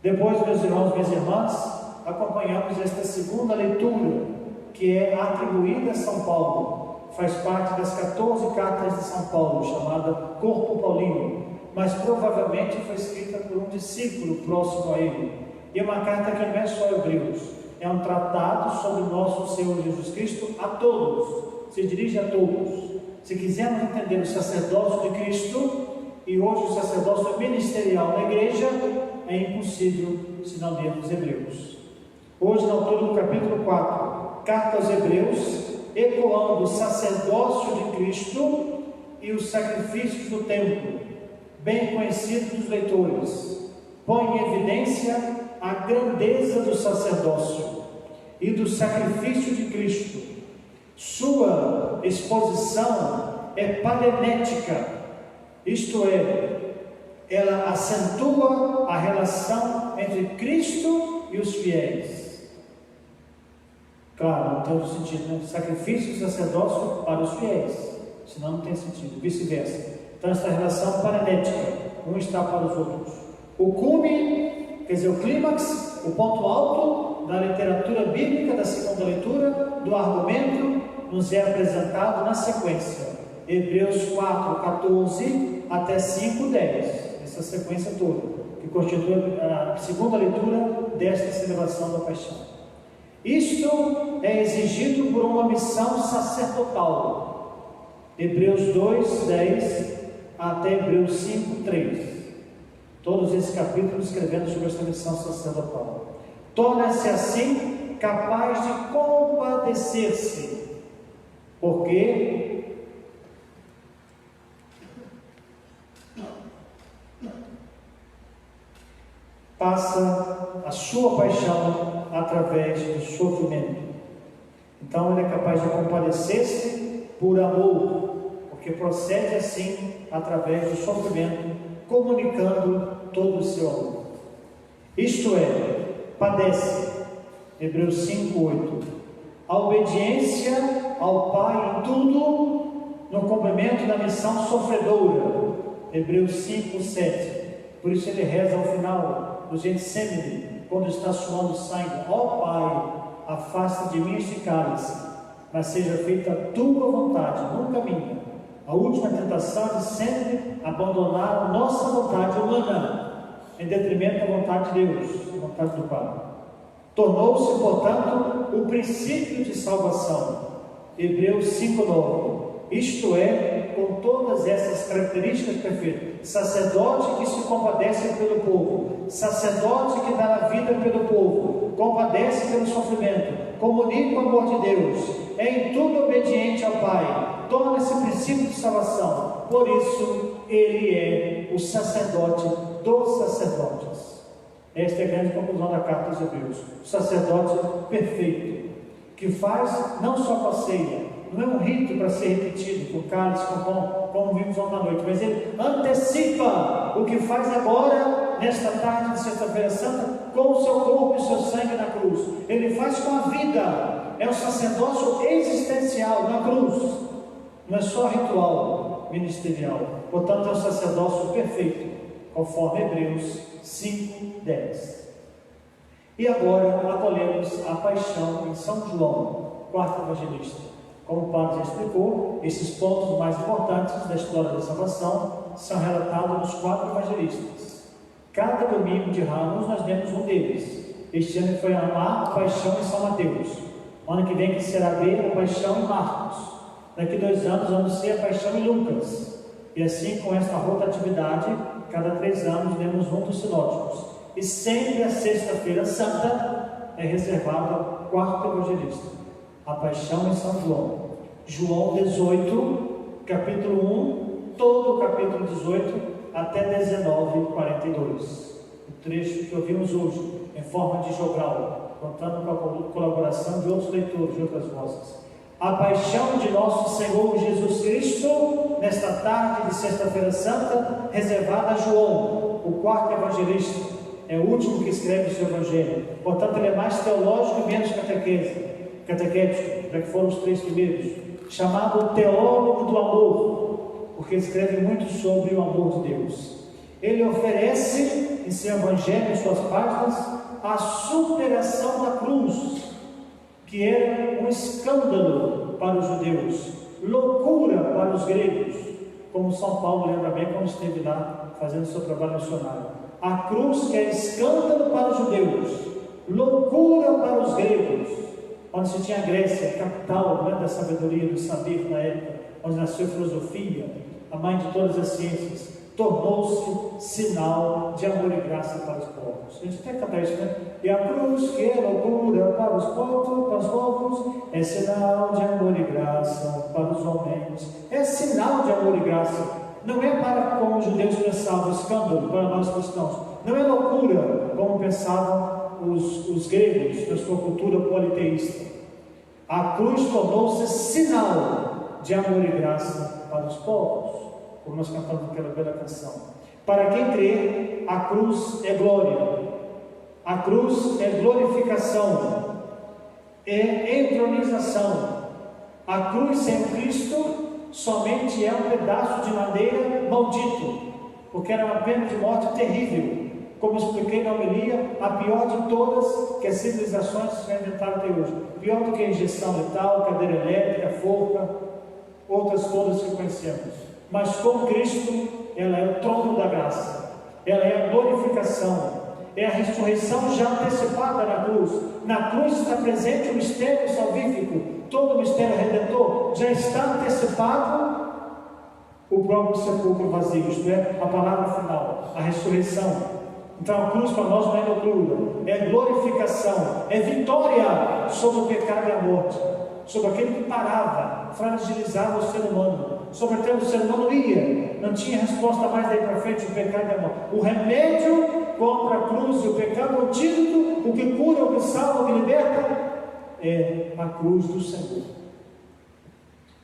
Depois, meus irmãos, minhas irmãs, acompanhamos esta segunda leitura, que é atribuída a São Paulo. Faz parte das 14 cartas de São Paulo, chamada Corpo Paulino, mas provavelmente foi escrita por um discípulo próximo a ele. E é uma carta que não é só Hebreus, é um tratado sobre o nosso Senhor Jesus Cristo a todos, se dirige a todos. Se quisermos entender o sacerdócio de Cristo, e hoje o sacerdócio ministerial da igreja, é impossível se não lermos Hebreus. Hoje, na altura do capítulo 4, carta aos Hebreus, ecoando o sacerdócio de Cristo e os sacrifícios do templo, bem conhecido dos leitores, põe em evidência a grandeza do sacerdócio e do sacrifício de Cristo. Sua exposição é parenética, isto é, ela acentua a relação entre Cristo e os fiéis. Claro, não tem outro sentido, né? Sacrifício e sacerdócio para os fiéis, senão não tem sentido, vice-versa. Então, essa relação parenética, um está para os outros. O cume, quer dizer, o clímax, o ponto alto da literatura bíblica, da segunda leitura, do argumento, nos é apresentado na sequência. Hebreus 4, 14 até 5, 10. Essa sequência toda, que constitui a segunda leitura desta celebração da paixão. Isto é exigido por uma missão sacerdotal. Hebreus 2, 10 até Hebreus 5, 3. Todos esses capítulos escrevendo sobre esta missão sacerdotal. Torna-se assim capaz de compadecer-se, porque passa a sua paixão através do sofrimento. Então ele é capaz de compadecer-se por amor, porque procede assim através do sofrimento, comunicando todo o seu amor. Isto é, padece, Hebreus 5, 8, a obediência ao Pai em tudo, no cumprimento da missão sofredora, Hebreus 5, 7. Por isso ele reza ao final do Getsemane, quando está suando sangue: ó Pai, afasta de mim este cálice, mas seja feita a tua vontade, nunca minha. A última tentação de sempre abandonar a nossa vontade humana em detrimento da vontade de Deus, a vontade do Pai. Tornou-se, portanto, o princípio de salvação, Hebreus 5:9. Isto é, com todas essas características perfeitas: sacerdote que se compadece pelo povo, sacerdote que dá a vida pelo povo, compadece pelo sofrimento, comunica o amor de Deus, é em tudo obediente ao Pai, torna-se princípio de salvação. Por isso, ele é o sacerdote dos sacerdotes. Esta é a grande conclusão da carta aos Hebreus: o sacerdote perfeito, que faz não só com a ceia, não é um rito para ser repetido, com cálice, com pão, como vimos ontem à noite, mas ele antecipa o que faz agora, nesta tarde de sexta-feira santa, com o seu corpo e o seu sangue na cruz. Ele faz com a vida, é o sacerdócio existencial na cruz, não é só ritual ministerial. Portanto, é o sacerdócio perfeito, conforme Hebreus 5, 10. E agora acolhemos a paixão em São João, quarto evangelista. Como o padre já explicou, esses pontos mais importantes da história da salvação são relatados nos 4 evangelistas. Cada domingo de Ramos nós vemos um deles. Este ano foi a paixão em São Mateus. Ano que vem que será a paixão em Marcos. Daqui 2 anos vamos ser a paixão em Lucas. E assim, com esta rotatividade, cada 3 anos lemos um dos sinóticos. E sempre a Sexta-feira Santa é reservada ao quarto evangelista, a Paixão em São João. João 18, capítulo 1, todo o capítulo 18 até 19:42. O trecho que ouvimos hoje, em forma de jogral, contando com a colaboração de outros leitores, de outras vozes. A paixão de nosso Senhor Jesus Cristo, nesta tarde de Sexta-feira Santa, reservada a João, o quarto evangelista. É o último que escreve o seu evangelho. Portanto, ele é mais teológico e menos catequético, já que foram os 3 primeiros. Chamado teólogo do amor, porque escreve muito sobre o amor de Deus. Ele oferece em seu evangelho, em suas páginas, a superação da cruz, que era um escândalo para os judeus, loucura para os gregos, como São Paulo lembra bem quando esteve lá fazendo seu trabalho missionário. A cruz que é escândalo para os judeus, loucura para os gregos, onde se tinha a Grécia, capital, da sabedoria, do saber na época, onde nasceu a filosofia, a mãe de todas as ciências, tornou-se sinal de amor e graça para os povos. A gente até canta isso, né? E a cruz que é loucura para os povos, é sinal de amor e graça para os homens. É sinal de amor e graça. Não é para como os judeus pensavam, escândalo para nós cristãos. Não é loucura como pensavam os gregos na sua cultura politeísta. A cruz tornou-se sinal de amor e graça para os povos, como nós cantamos naquela bela canção. Para quem crê, a cruz é glória, a cruz é glorificação, é entronização. A cruz sem Cristo somente é um pedaço de madeira maldito, porque era uma pena de morte terrível, como expliquei na homilia, a pior de todas que as civilizações já inventaram até hoje, pior do que a injeção letal, cadeira elétrica, forca, outras todas que conhecemos. Mas com Cristo, ela é o trono da graça, ela é a glorificação, é a ressurreição já antecipada na cruz. Na cruz está presente o mistério salvífico, todo o mistério redentor, já está antecipado o próprio sepulcro vazio, isto é, a palavra final, a ressurreição. Então a cruz para nós não é loucura, é glorificação, é vitória sobre o pecado e a morte, sobre aquele que parava, fragilizava o ser humano, sobre aquele que o ser humano ia, não tinha resposta mais daí para frente, o pecado e a morte. O remédio contra a cruz e o pecado, o antídoto, o que cura, o que salva, o que liberta, é a cruz do Senhor.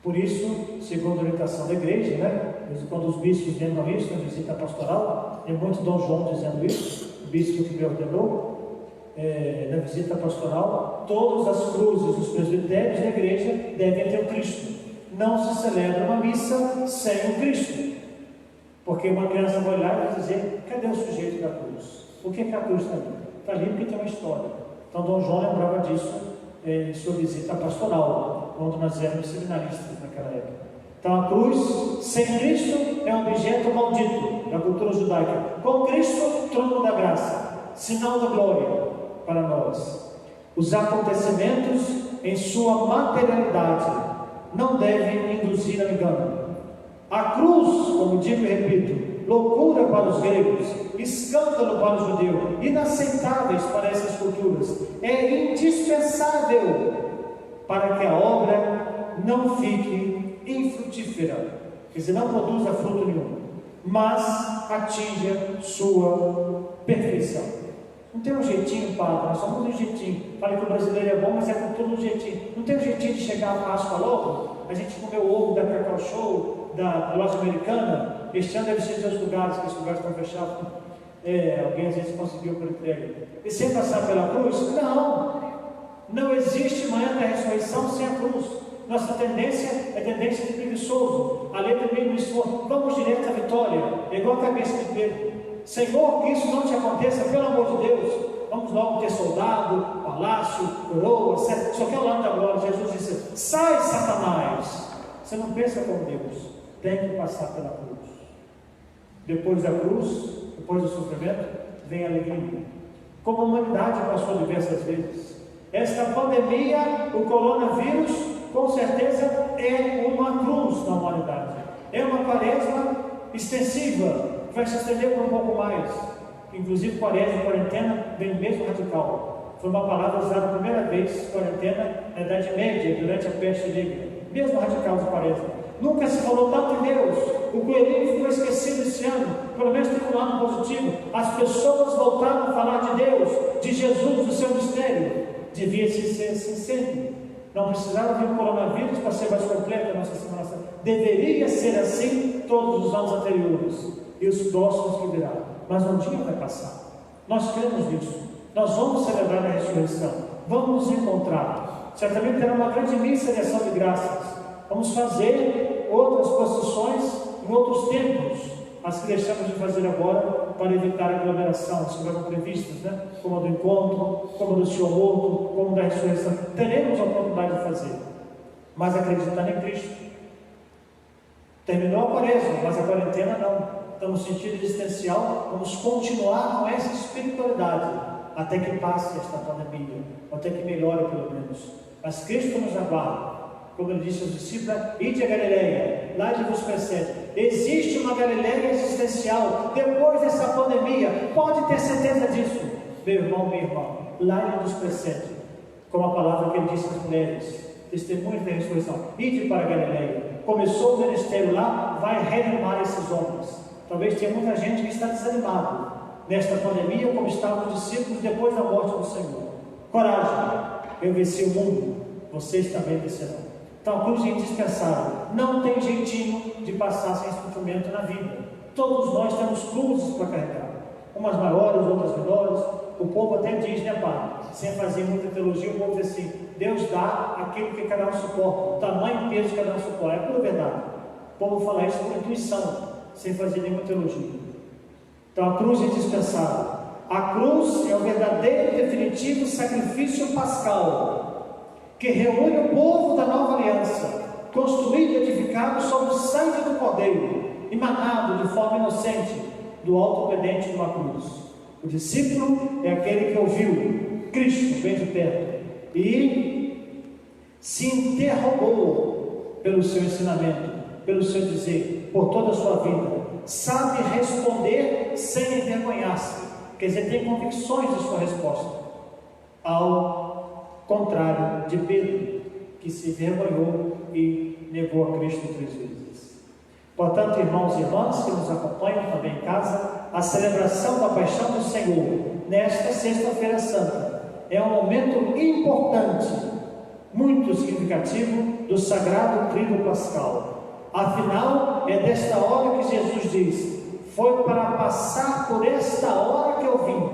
Por isso, segundo a orientação da igreja, quando os bispos lembram isso na visita pastoral, é muito Dom João dizendo isso, o bispo que me ordenou, na visita pastoral, todas as cruzes dos presbitérios da igreja devem ter o Cristo. Não se celebra uma missa sem o Cristo, porque uma criança vai olhar e vai dizer: cadê o sujeito da cruz? Por que a cruz está ali? Está ali porque tem uma história. Então Dom João lembrava disso em sua visita pastoral, quando nós éramos seminaristas naquela época. Então a cruz sem Cristo é um objeto maldito da cultura judaica. Com Cristo, trono da graça, sinal da glória para nós. Os acontecimentos em sua materialidade não devem induzir a engano. A cruz, como digo e repito, loucura para os gregos, escândalo para o judeu, inaceitáveis para essas culturas, é indispensável para que a obra não fique infrutífera, quer dizer, não produza fruto nenhum, mas atinja sua perfeição. Não tem um jeitinho, padre, nós somos um jeitinho. Falei que o brasileiro é bom, mas é com tudo um jeitinho. Não tem um jeitinho de chegar à Páscoa logo? A gente comeu o ovo da Cacau Show, da loja americana. Este ano deve ser de outros lugares, que esses lugares estão fechados. Alguém às vezes conseguiu por entrega. E sem passar pela cruz? Não existe manhã da ressurreição sem a cruz. Nossa tendência é tendência de preguiçoso. A letra do esforço. Vamos direto à vitória. É igual a cabeça de Pedro. Senhor, que isso não te aconteça, pelo amor de Deus. Vamos logo ter soldado, palácio, coroa, só que é o lado da glória. Jesus disse: sai, Satanás. Você não pensa como Deus, tem que passar pela cruz. Depois da cruz, depois do sofrimento, vem a alegria. Como a humanidade passou diversas vezes. Esta pandemia, o coronavírus, com certeza é uma cruz na humanidade. É uma quaresma extensiva, vai se estender por um pouco mais. Inclusive, quarentena, vem mesmo radical. Foi uma palavra usada a primeira vez, quarentena, na Idade Média, durante a peste negra. Mesmo radical de quaresma. Nunca se falou tanto em Deus. O coelhinho ficou esquecido esse ano, pelo menos tem um ano positivo. As pessoas voltaram a falar de Deus, de Jesus, do seu mistério. Devia ser assim sempre. Não precisava vir o coronavírus para ser mais completa a nossa Semana Santa. Deveria ser assim todos os anos anteriores e os próximos que virão. Mas um dia vai passar. Nós cremos nisso. Nós vamos celebrar a ressurreição. Vamos nos encontrar. Certamente terá uma grande missa de ação de graças. Vamos fazer outras procissões em outros tempos, as que deixamos de fazer agora para evitar a aglomeração, as que estiveram previstas, né? Como a do encontro, como a do Senhor morto, como a da ressurreição. Teremos a oportunidade de fazer, mas acreditando em Cristo. Terminou a quaresma, mas a quarentena não. Estamos no sentido existencial, vamos continuar com essa espiritualidade até que passe esta pandemia, até que melhore pelo menos. Mas Cristo nos aguarda. Como ele disse aos discípulos, ide a Galileia, lá ele vos precede. Existe uma Galileia existencial depois dessa pandemia, pode ter certeza disso, meu irmão, minha irmã. Lá ele nos precede, com a palavra que ele disse às mulheres, testemunhas da ressurreição. Ide para a Galileia. Começou o ministério lá, vai reanimar esses homens. Talvez tenha muita gente que está desanimado nesta pandemia, como estavam os discípulos depois da morte do Senhor. Coragem, eu venci o mundo, vocês também vencerão. Então a cruz é indispensável. Não tem jeitinho de passar sem sofrimento na vida. Todos nós temos cruzes para carregar. Umas maiores, outras menores. O povo até diz, né, Pai? Sem fazer muita teologia, o povo diz assim: Deus dá aquilo que cada um suporta, o tamanho e peso que cada um suporta. É tudo verdade. O povo fala isso por intuição, sem fazer nenhuma teologia. Então a cruz é indispensável. A cruz é o verdadeiro e definitivo sacrifício pascal, que reúne o povo da nova aliança, construído e edificado sobre o sangue do Cordeiro, emanado de forma inocente do alto pendente de uma cruz. O discípulo é aquele que ouviu Cristo bem de perto e se interrogou pelo seu ensinamento, pelo seu dizer, por toda a sua vida. Sabe responder sem envergonhar-se, quer dizer, tem convicções de sua resposta. Ao contrário de Pedro, que se envergonhou e negou a Cristo 3 vezes. Portanto, irmãos e irmãs que nos acompanham também em casa, a celebração da paixão do Senhor nesta sexta-feira santa é um momento importante, muito significativo do sagrado tríduo pascal. Afinal, é desta hora que Jesus diz: foi para passar por esta hora que eu vim.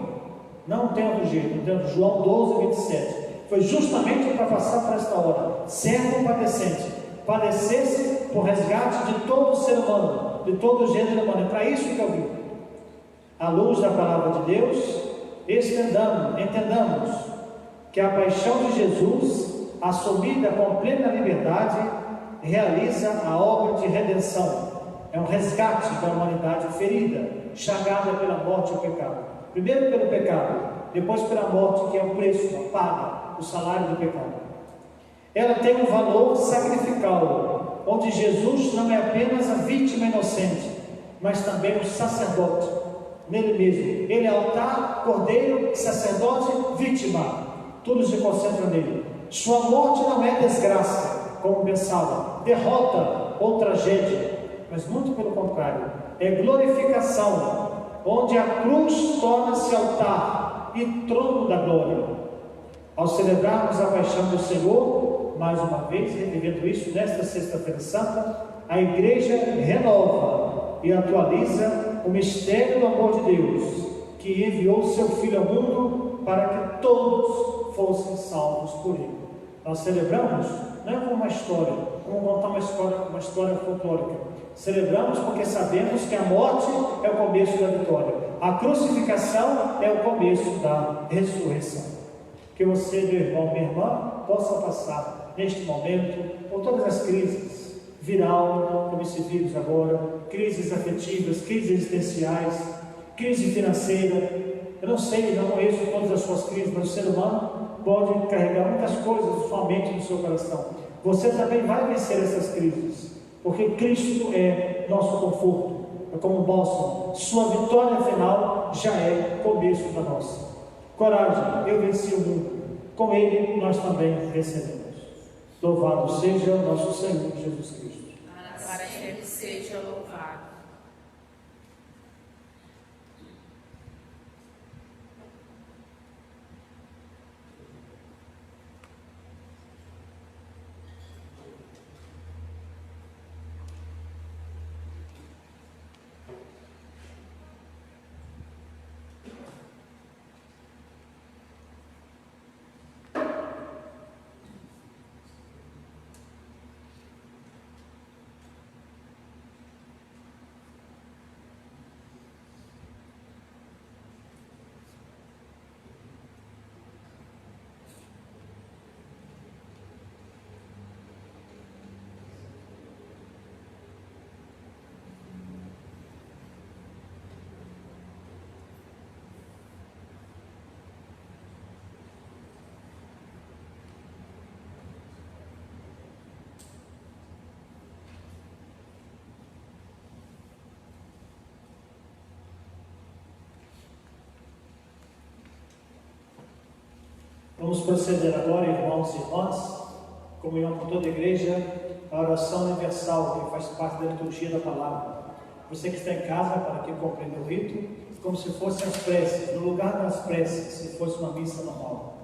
Não tem outro jeito, entendo? João 12, 27. Foi justamente para passar por esta hora, servo padecente, padecesse por resgate de todo o ser humano, de todo o gênero humano. É para isso que eu vim. À luz da palavra de Deus, entendamos que a paixão de Jesus, assumida com plena liberdade, realiza a obra de redenção. É um resgate da humanidade ferida, chagada pela morte e o pecado. Primeiro pelo pecado, depois pela morte, que é o preço, a paga, o salário do pecado. Ela tem um valor sacrificial, onde Jesus não é apenas a vítima inocente, mas também o sacerdote, nele mesmo. Ele é altar, cordeiro, sacerdote, vítima. Tudo se concentra nele. Sua morte não é desgraça, como pensava, derrota ou tragédia, mas muito pelo contrário, é glorificação, onde a cruz torna-se altar e trono da glória. Ao celebrarmos a paixão do Senhor, mais uma vez, revivendo isso nesta sexta-feira santa, a igreja renova e atualiza o mistério do amor de Deus, que enviou seu Filho ao mundo para que todos fossem salvos por ele. Nós celebramos não é como uma história, como contar uma história folclórica. Celebramos porque sabemos que a morte é o começo da vitória, a crucificação é o começo da ressurreição. Que você, meu irmão, minha irmã, possa passar neste momento por todas as crises, viral, como esse vírus agora, crises afetivas, crises existenciais, crise financeira. Eu não sei, não conheço todas as suas crises, mas o ser humano pode carregar muitas coisas, sua mente e no seu coração. Você também vai vencer essas crises, porque Cristo é nosso conforto, é como um bálsamo. Sua vitória final já é começo da nossa. Coragem, eu venci o mundo. Com ele nós também venceremos. Louvado seja o nosso Senhor Jesus Cristo. Para sempre seja louvado. Vamos proceder agora, irmãos e irmãs, comunhão com toda a igreja, a oração universal, que faz parte da liturgia da palavra. Você que está em casa, para que compreenda o rito, como se fossem as preces, no lugar das preces, se fosse uma missa normal.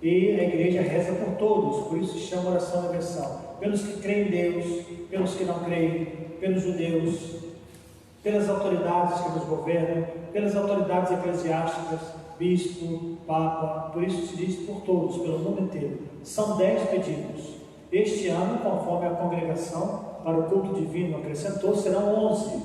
E a igreja reza por todos, por isso se chama oração universal. Pelos que creem em Deus, pelos que não creem, pelos judeus, pelas autoridades que nos governam, pelas autoridades eclesiásticas, bispo, papa, por isso se diz por todos, pelo mundo inteiro. São 10 pedidos. Este ano, conforme a congregação para o culto divino acrescentou, serão 11.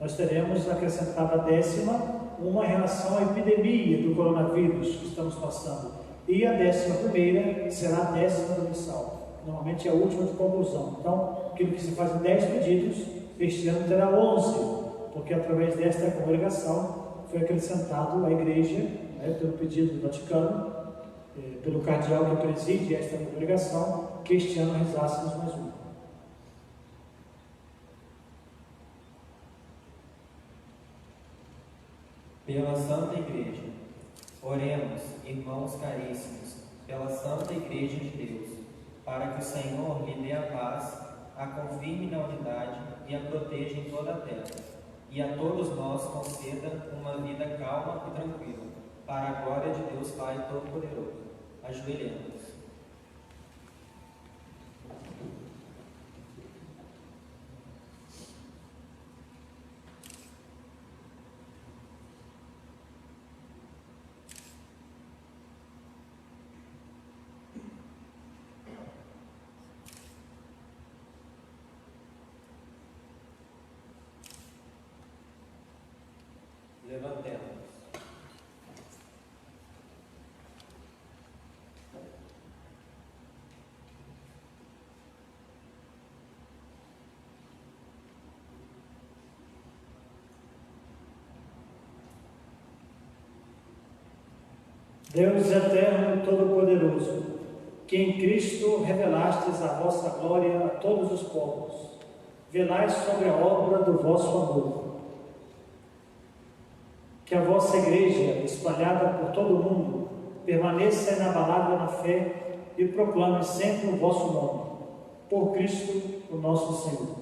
Nós teremos acrescentada a 10ª, uma em relação à epidemia do coronavírus que estamos passando. E a 11ª será a 10ª do missal. Normalmente é a última de conclusão. Então, aquilo que se faz em 10 pedidos, este ano terá 11, porque através desta congregação foi acrescentado à igreja, pelo pedido do Vaticano, pelo cardeal que preside esta congregação, que este ano rezássemos mais uma. Pela Santa Igreja, oremos, irmãos caríssimos, pela Santa Igreja de Deus, para que o Senhor lhe dê a paz, a confirme na unidade e a proteja em toda a terra, e a todos nós conceda uma vida calma e tranquila, para a glória de Deus Pai Todo-Poderoso. Ajoelhemos. Levantemos. Deus eterno e todo-poderoso, que em Cristo revelastes a vossa glória a todos os povos, velai sobre a obra do vosso amor. Que a vossa igreja, espalhada por todo o mundo, permaneça inabalável na fé e proclame sempre o vosso nome. Por Cristo, o nosso Senhor.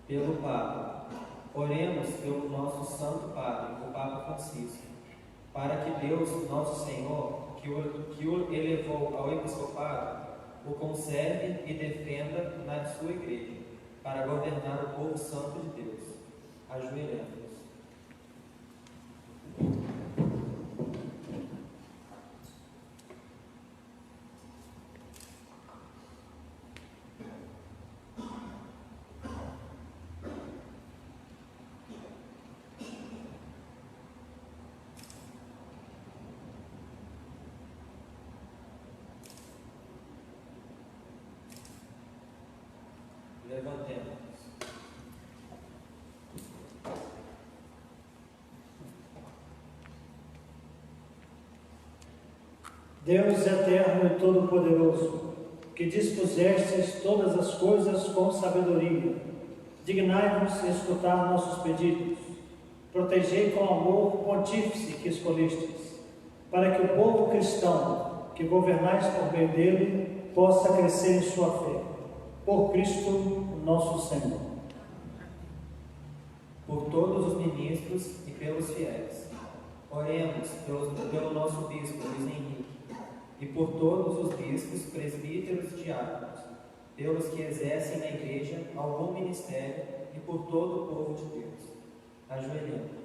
Pelo Papa, oremos pelo nosso Santo Padre, o Papa Francisco, para que Deus, nosso Senhor, que o elevou ao episcopado, o conserve e defenda na sua igreja, para governar o povo santo de Deus. Ajoelhemos. Levantemos. Deus eterno e todo-poderoso, que dispusestes todas as coisas com sabedoria, dignai-vos escutar nossos pedidos. Protegei com amor o pontífice que escolhestes, para que o povo cristão, que governais por meio dele, possa crescer em sua fé. Por Cristo, nosso Senhor. Por todos os ministros e pelos fiéis. Oremos pelo nosso bispo Luiz Henrique, e por todos os bispos, presbíteros e diáconos, pelos que exercem na igreja algum ministério e por todo o povo de Deus. Ajoelhemos.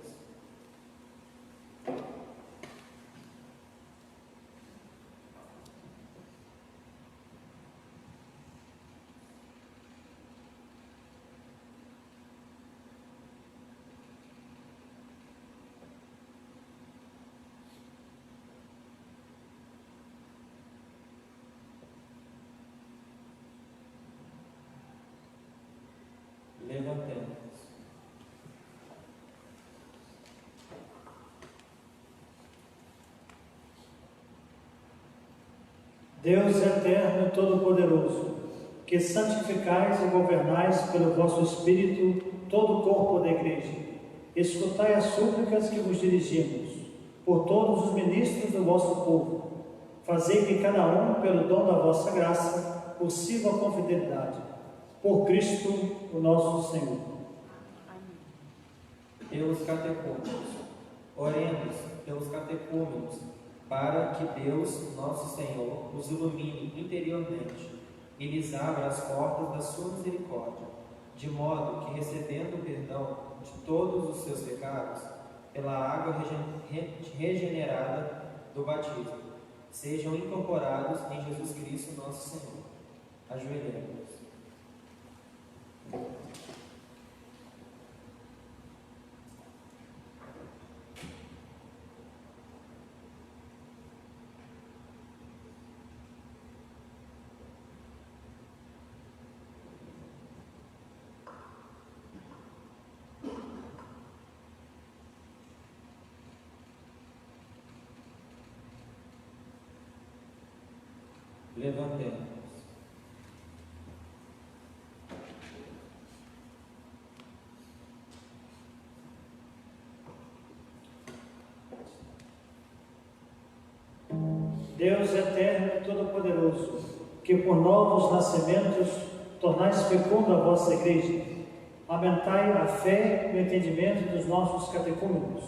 Levantemos. Deus eterno e todo-poderoso, que santificais e governais pelo vosso Espírito todo o corpo da Igreja, escutai as súplicas que vos dirigimos, por todos os ministros do vosso povo. Fazei que cada um, pelo dom da vossa graça, o sirva com fidelidade. Por Cristo, o nosso Senhor. Pelos catecúmenos. Oremos pelos catecúmenos, para que Deus, nosso Senhor, os ilumine interiormente e lhes abra as portas da sua misericórdia, de modo que, recebendo o perdão de todos os seus pecados, pela água regenerada do batismo, sejam incorporados em Jesus Cristo, nosso Senhor. Ajoelhemos. Levantemos. Deus eterno e todo-poderoso, que por novos nascimentos tornais fecunda a vossa Igreja, aumentai a fé e o entendimento dos nossos catecúmenos,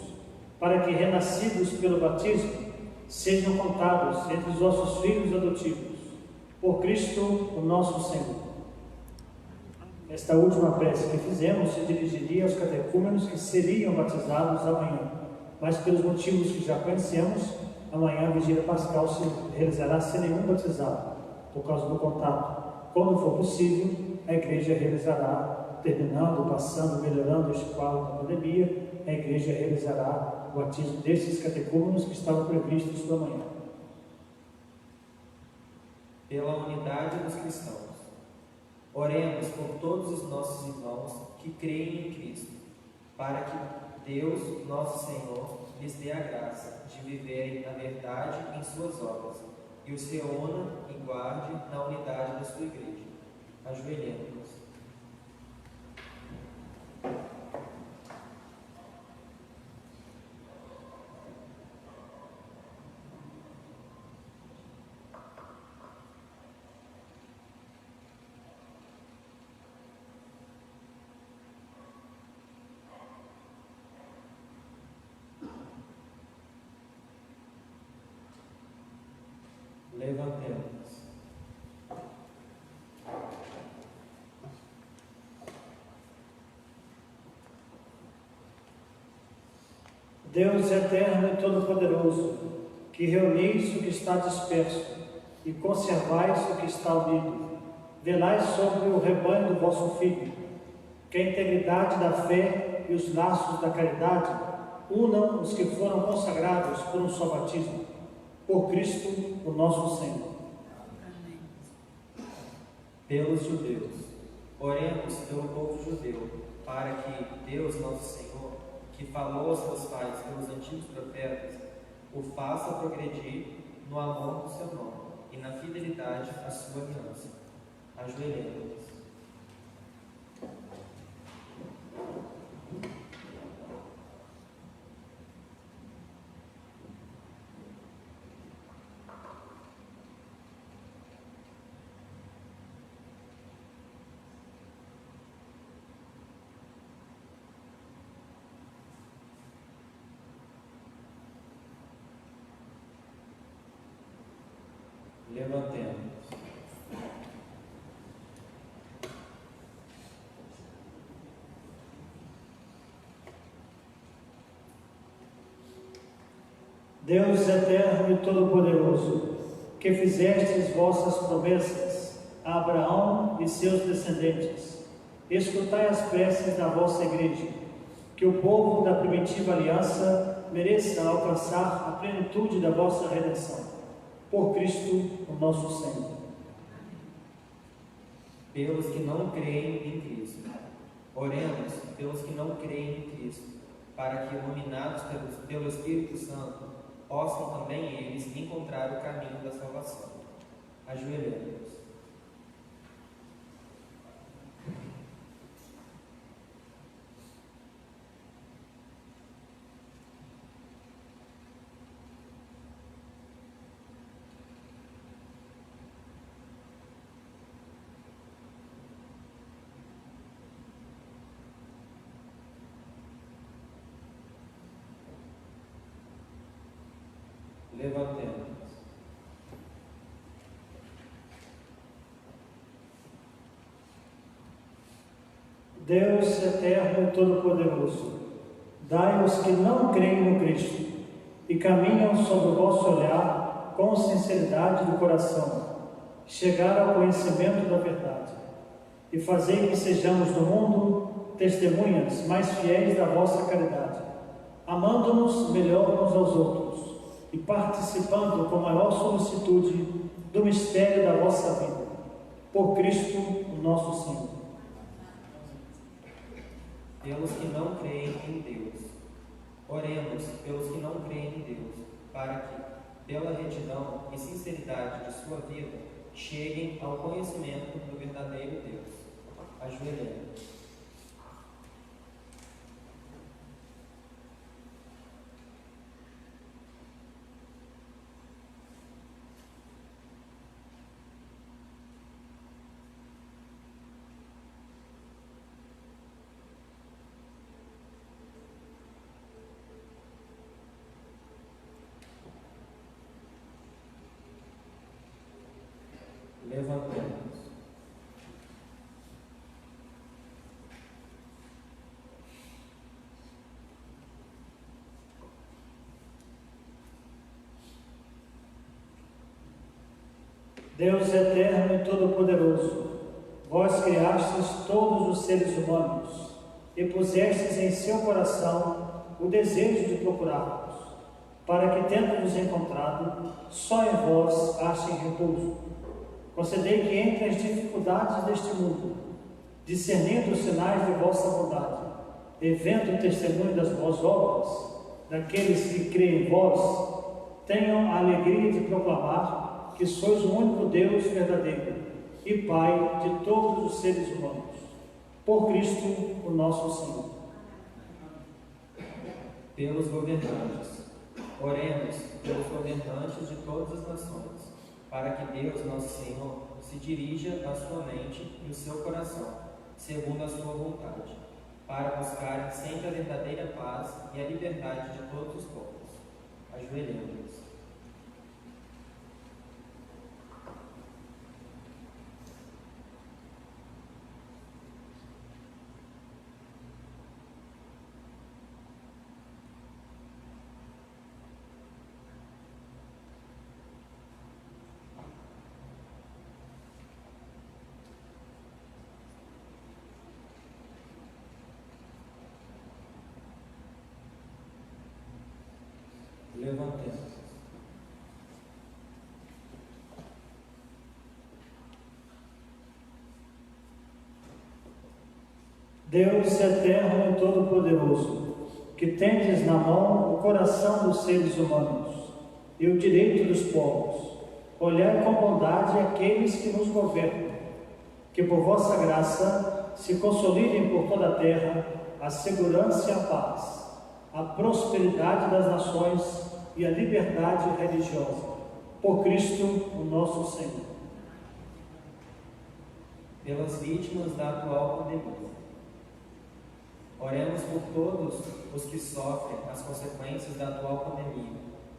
para que, renascidos pelo batismo, sejam contados entre os vossos filhos adotivos. Por Cristo, o nosso Senhor. Esta última prece que fizemos se dirigiria aos catecúmenos que seriam batizados amanhã, mas pelos motivos que já conhecemos, amanhã a vigília pascal se realizará sem nenhum batizado, por causa do contato. Quando for possível, a Igreja realizará, terminando, passando, melhorando este quadro da pandemia, a Igreja realizará o batismo destes catecúmenos que estavam previstos para amanhã. Pela unidade dos cristãos. Oremos por todos os nossos irmãos que creem em Cristo, para que Deus, nosso Senhor, lhes dê a graça de viverem na verdade em suas obras e os reúna e guarde na unidade da sua Igreja. Ajoelhemos. Levantemos. Deus eterno e todo-poderoso, que reunis o que está disperso e conservais o que está unido, velai sobre o rebanho do vosso Filho, que a integridade da fé e os laços da caridade unam os que foram consagrados por um só batismo. Por Cristo, o nosso Senhor. Pelos judeus. Oremos pelo povo judeu, para que Deus, nosso Senhor, que falou aos seus pais pelos antigos profetas, o faça progredir no amor do seu nome e na fidelidade à sua aliança. Ajoelhemos. Levantemos. Deus eterno e todo-poderoso, que fizestes vossas promessas a Abraão e seus descendentes, escutai as preces da vossa Igreja, que o povo da primitiva aliança mereça alcançar a plenitude da vossa redenção. Por Cristo, o nosso Senhor. Pelos que não creem em Cristo. Oremos pelos que não creem em Cristo, para que, iluminados pelo Espírito Santo, possam também eles encontrar o caminho da salvação. Ajoelhemos. Levantemos. Deus eterno e todo-poderoso, dai aos que não creem no Cristo e caminham sob o vosso olhar com sinceridade do coração, chegar ao conhecimento da verdade, e fazei que sejamos no mundo testemunhas mais fiéis da vossa caridade, amando-nos melhor uns aos outros e participando com maior solicitude do mistério da vossa vida. Por Cristo, o nosso Senhor. Pelos que não creem em Deus. Oremos pelos que não creem em Deus, para que, pela retidão e sinceridade de sua vida, cheguem ao conhecimento do verdadeiro Deus. Ajoelhemos. Levantemos. Deus eterno e todo-poderoso, vós criastes todos os seres humanos e pusestes em seu coração o desejo de procurá-los, para que, tendo-nos encontrado, só em vós achem repouso. Concedei que entre as dificuldades deste mundo, discernindo os sinais de vossa bondade, e vendo o testemunho das boas obras, daqueles que creem em vós, tenham a alegria de proclamar que sois o único Deus verdadeiro e Pai de todos os seres humanos. Por Cristo, o nosso Senhor. Pelos governantes. Oremos pelos governantes de todas as nações, para que Deus, nosso Senhor, se dirija à sua mente e ao seu coração, segundo a sua vontade, para buscarem sempre a verdadeira paz e a liberdade de todos os povos. Ajoelhemos. Levantemos. Deus eterno e todo-poderoso, que tendes na mão o coração dos seres humanos e o direito dos povos, olhai com bondade aqueles que nos governam, que por vossa graça se consolidem por toda a terra a segurança e a paz, a prosperidade das nações e a liberdade religiosa. Por Cristo, o nosso Senhor. Pelas vítimas da atual pandemia. Oremos por todos os que sofrem as consequências da atual pandemia,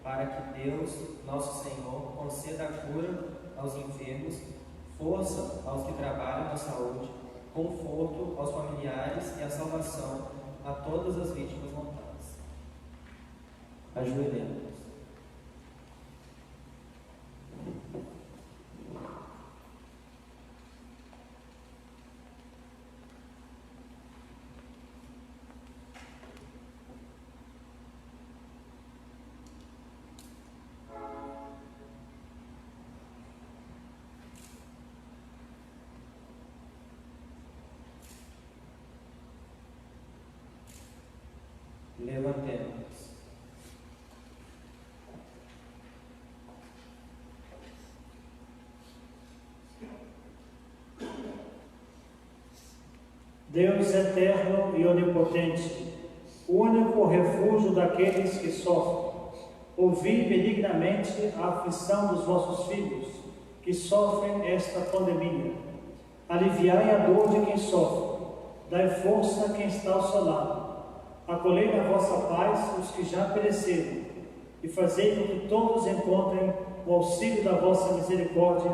para que Deus, nosso Senhor, conceda a cura aos enfermos, força aos que trabalham na saúde, conforto aos familiares e a salvação a todas as vítimas mortais. Ajoelhemos. Levantemos. Deus eterno e onipotente, único refúgio daqueles que sofrem, ouvi benignamente a aflição dos vossos filhos, que sofrem esta pandemia. Aliviai a dor de quem sofre, dai força a quem está ao seu lado. Acolhei na vossa paz os que já pereceram, e fazei com que todos encontrem o auxílio da vossa misericórdia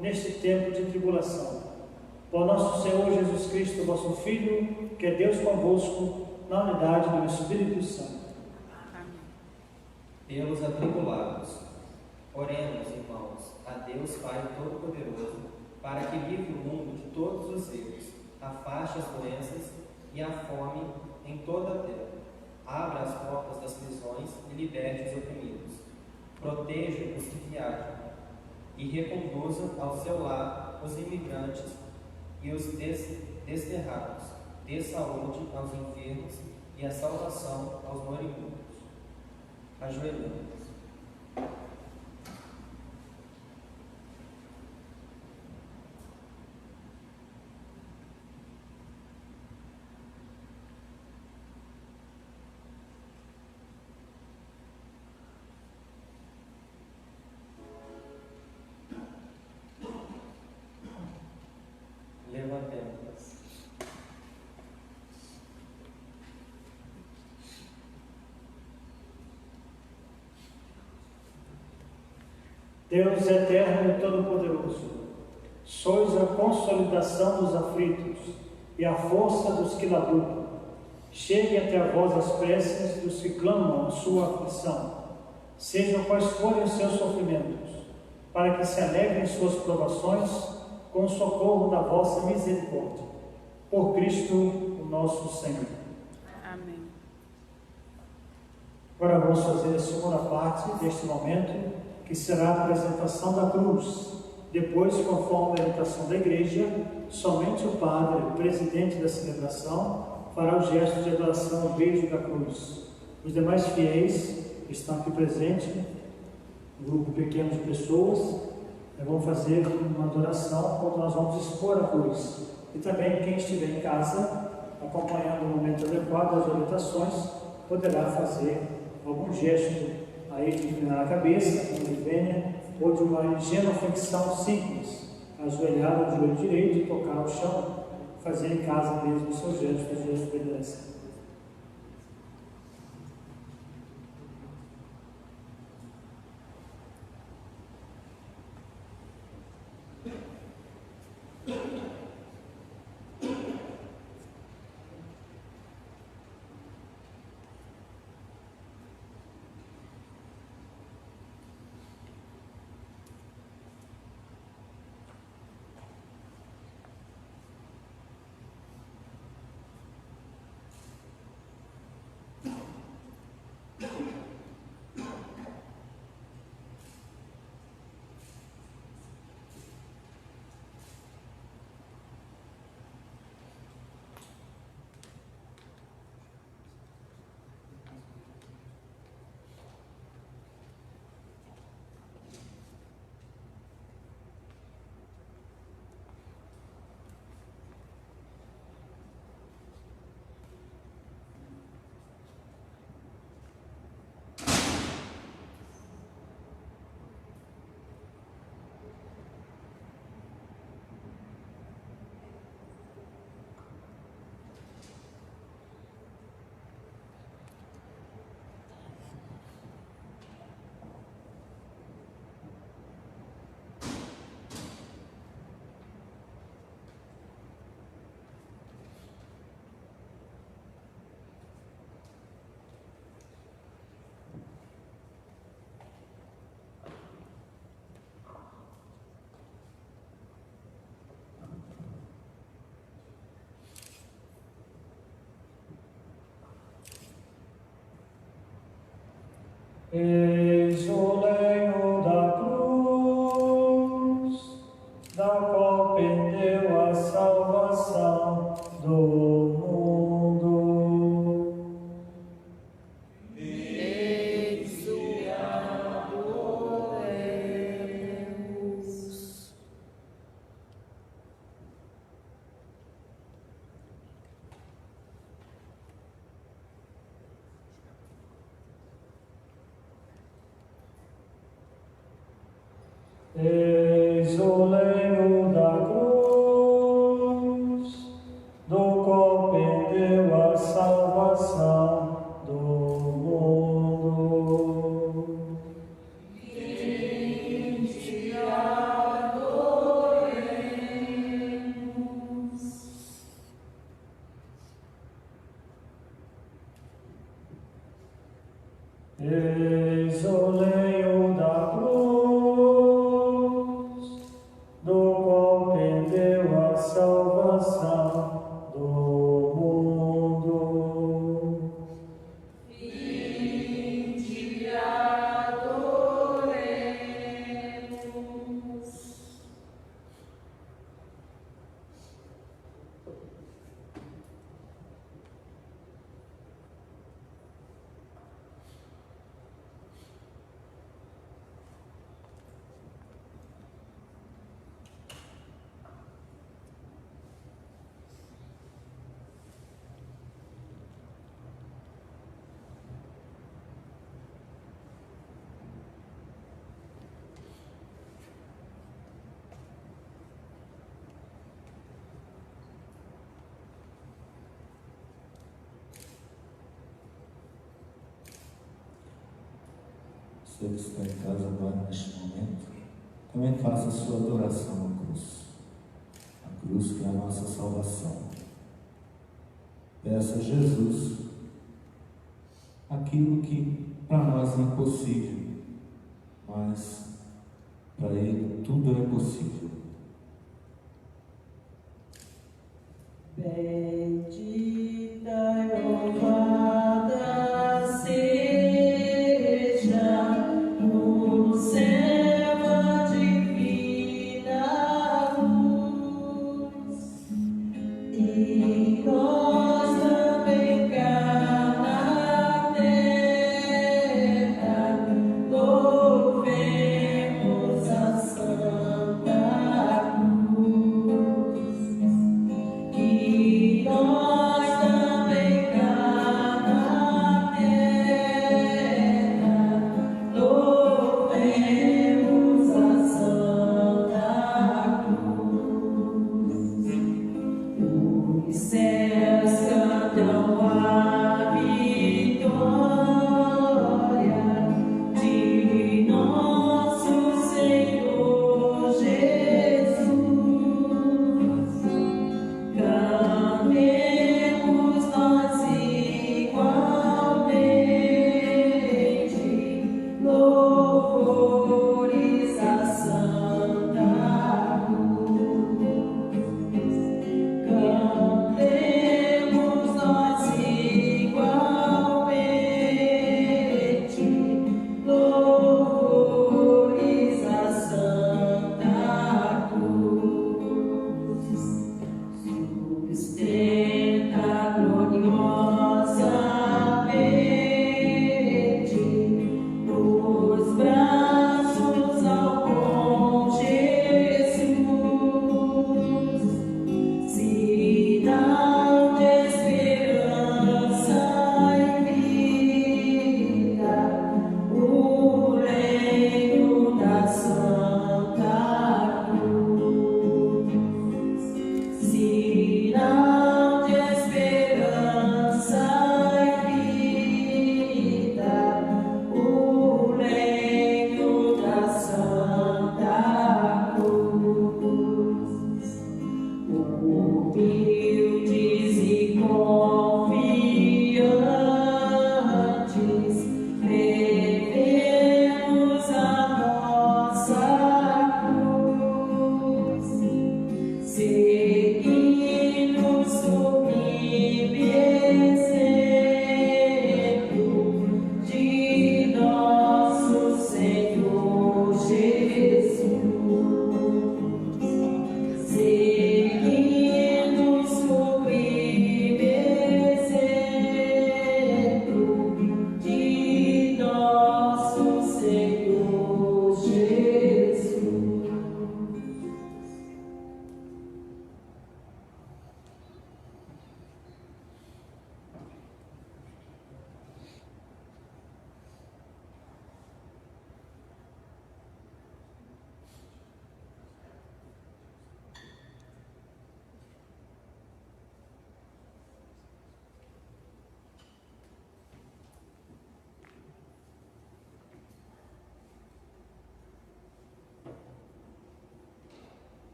neste tempo de tribulação. Por nosso Senhor Jesus Cristo, vosso Filho, que é Deus convosco, na unidade do Espírito Santo. Pelos atribulados, oremos, irmãos, a Deus Pai Todo-Poderoso, para que livre o mundo de todos os erros, afaste as doenças e a fome em toda a terra, abra as portas das prisões e liberte os oprimidos, proteja os que viajam e reconduza ao seu lar os imigrantes e os desterrados, dê saúde aos enfermos e a salvação aos moribundos. Ajoelhamos. Levantemos. Deus eterno e todo-poderoso, sois a consolidação dos aflitos e a força dos que labutam. Chegue até a vós as preces dos que clamam a sua aflição, sejam quais forem os seus sofrimentos, para que se alegrem suas provações com o socorro da vossa misericórdia. Por Cristo, o nosso Senhor. Amém. Agora vamos fazer a segunda parte deste momento, que será a apresentação da cruz. Depois, conforme a orientação da igreja, somente o padre, o presidente da celebração, fará o gesto de adoração ao beijo da cruz. Os demais fiéis estão aqui presentes, um grupo pequeno de pessoas, vamos fazer uma adoração quando nós vamos expor a cruz. E também quem estiver em casa, acompanhando o momento adequado das orientações, poderá fazer algum gesto aí de inclinar a cabeça, uma vênia, ou de uma genuflexão simples, ajoelhar o joelho direito e tocar o chão, fazer em casa mesmo o seu gesto de reverência. Eis o lenho da cruz, da qual pendeu a salvação do mundo. Exultamos. Eis o lenho da cruz, do qual pendeu a salvação do mundo. Te adoremos. Eis o lenho da cruz, do qual pendeu a salvação do mundo. Te adoremos. Você que está em casa agora neste momento, também faça a sua adoração à cruz. A cruz que é a nossa salvação. Peça a Jesus aquilo que para nós é impossível, mas para Ele tudo é possível. Bendita e louvada seja no céu a divina luz, e nós também cá na terra louvemos a Santa Cruz. E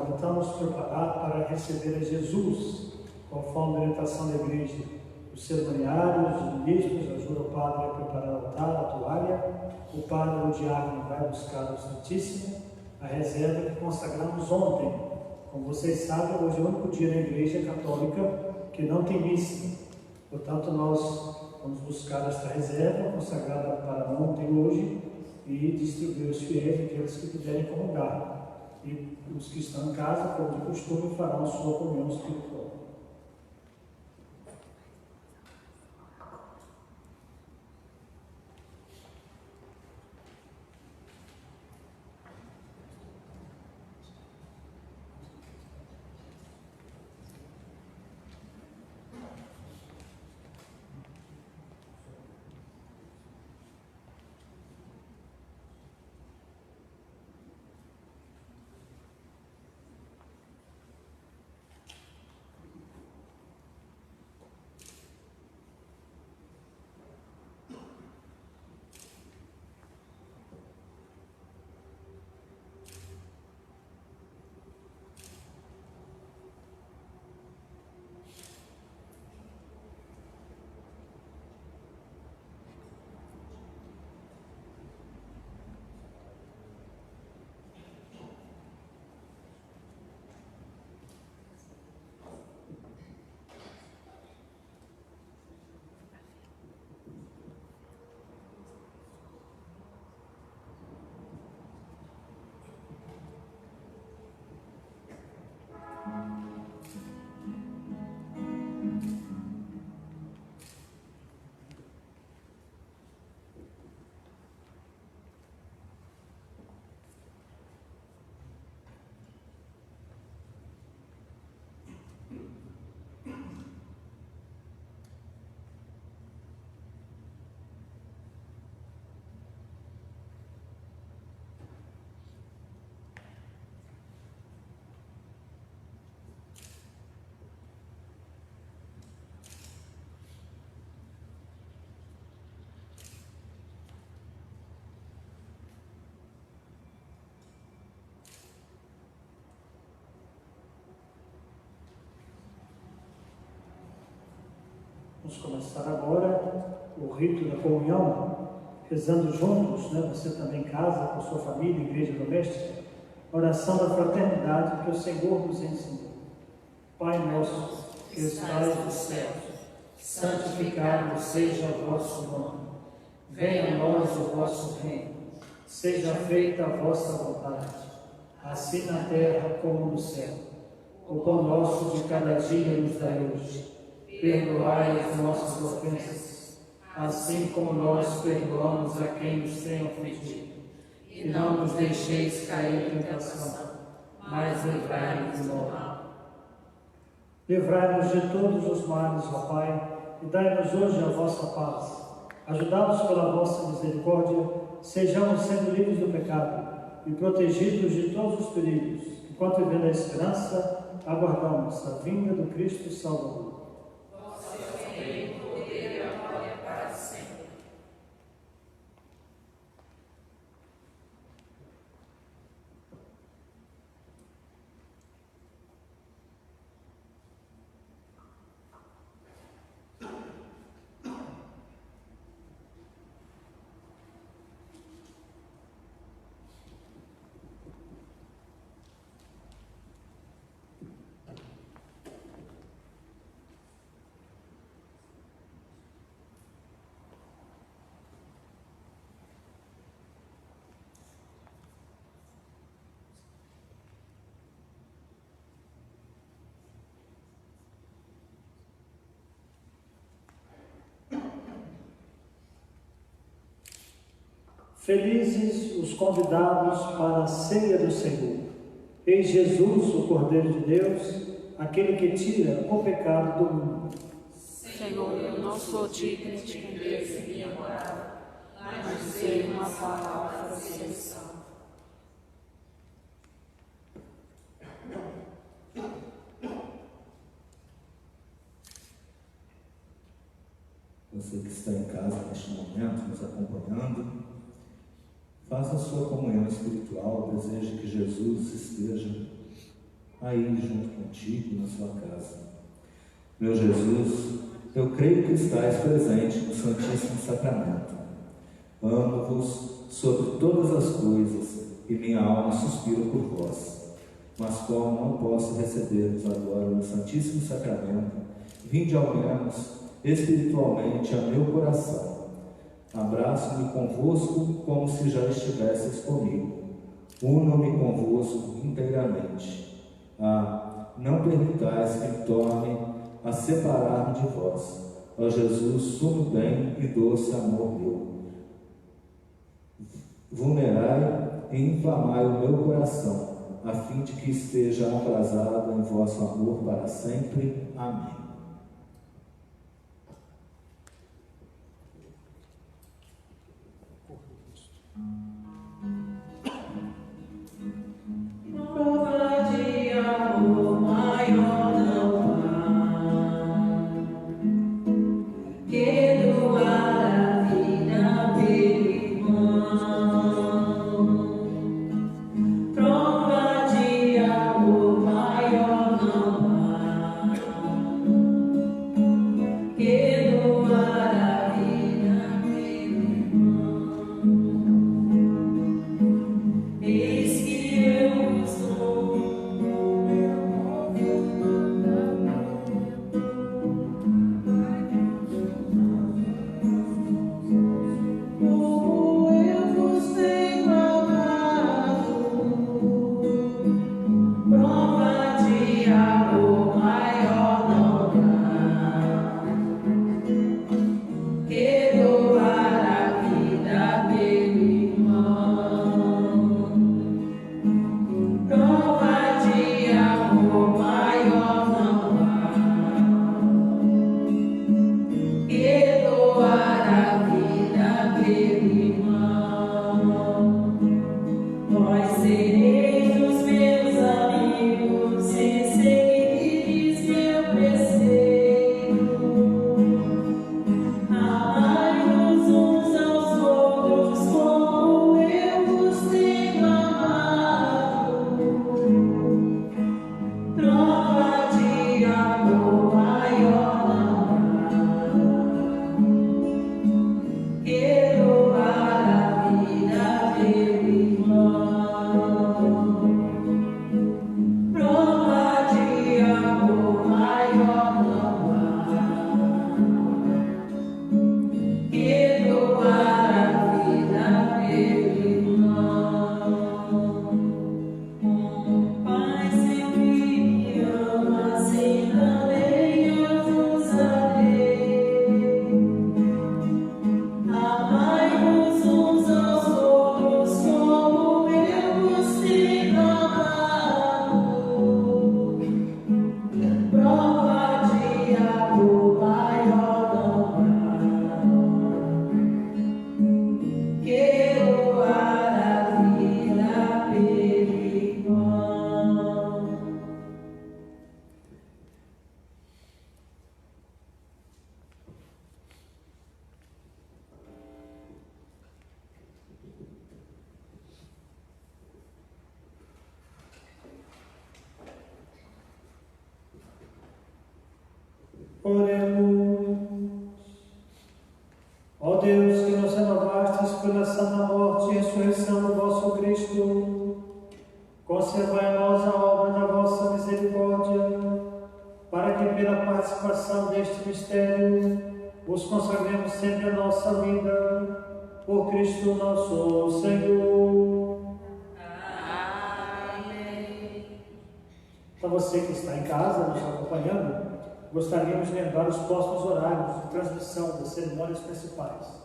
agora então nos preparar para receber a Jesus, conforme a orientação da igreja. Os cerimoniários, os ministros ajudam o padre a preparar o altar, a toalha. O padre, o diácono, vai buscar o Santíssimo, a reserva que consagramos ontem. Como vocês sabem, hoje é o único dia na igreja católica que não tem missa. Portanto, nós vamos buscar esta reserva consagrada para ontem e hoje e distribuir os fiéis, aqueles que puderem comungar. E os que estão em casa, como de costume, farão sua comunhão espiritual. Vamos começar agora o rito da comunhão, rezando juntos, né? Você também em casa, com sua família, igreja doméstica, oração da fraternidade que o Senhor nos ensinou. Pai nosso, que estais no céu, santificado seja o vosso nome. Venha a nós o vosso reino. Seja feita a vossa vontade, assim na terra como no céu. O pão nosso de cada dia nos dai hoje. Perdoai as nossas ofensas, assim como nós perdoamos a quem nos tem ofendido. E não nos deixeis cair em tentação, mas livrai-nos do mal. Livrai-nos de todos os males, ó Pai, e dai-nos hoje a vossa paz. Ajudados pela vossa misericórdia, sejamos sempre livres do pecado e protegidos de todos os perigos, enquanto vivendo a esperança, aguardamos a vinda do Cristo Salvador. Felizes os convidados para a ceia do Senhor. Eis Jesus, o Cordeiro de Deus, aquele que tira o pecado do mundo. Senhor, eu não sou digno de cumprir a minha morada, mas dizer uma palavra da salvação. Você que está em casa neste momento, nos acompanhando, faça a sua comunhão espiritual, deseje que Jesus esteja aí junto contigo na sua casa. Meu Jesus, eu creio que estais presente no Santíssimo Sacramento. Amo-vos sobre todas as coisas e minha alma suspira por vós. Mas como não posso receber-vos agora no Santíssimo Sacramento, vinde ao menos espiritualmente a meu coração. Abraço-me convosco como se já estivesseis comigo. Uno-me convosco inteiramente. Não permitais que me torne a separar-me de vós. Ó Jesus, sumo bem e doce amor meu. Vulnerai e inflamai o meu coração, a fim de que esteja abrasado em vosso amor para sempre. Amém. Prova de amor maior não há que doar a vida pelo irmão. Prova de amor maior não há que doar a vida pelo irmão. Eis que eu sou como eu vos tenho amado. Prova de amor maior não há que doar a vida pelo irmão. Prova de amor maior não há que doar a vida pelo irmão. Vós sereis os meus amigos e seguireis meu preceito. Amai-vos uns aos outros como eu vos tenho amado. Prova de amor maior não há que doar a vida pelo irmão. Prova de amor maior não há que doar a vida pelo irmão. Como Pai sempre me ama, assim também eu vos amei. Amai-vos uns aos outros como eu vos tenho amado. Prova de amor maior não há que doar a vida pelo irmão. Oremos. Ó Deus, que nos renovastes pela santa morte e ressurreição do vosso Cristo, conservai em nós a obra da vossa misericórdia, para que pela participação deste mistério vos consagremos sempre a nossa vida, por Cristo nosso Senhor. Amém. Para você que está em casa, nos acompanhando, gostaríamos de lembrar os próximos horários de transmissão das cerimônias principais.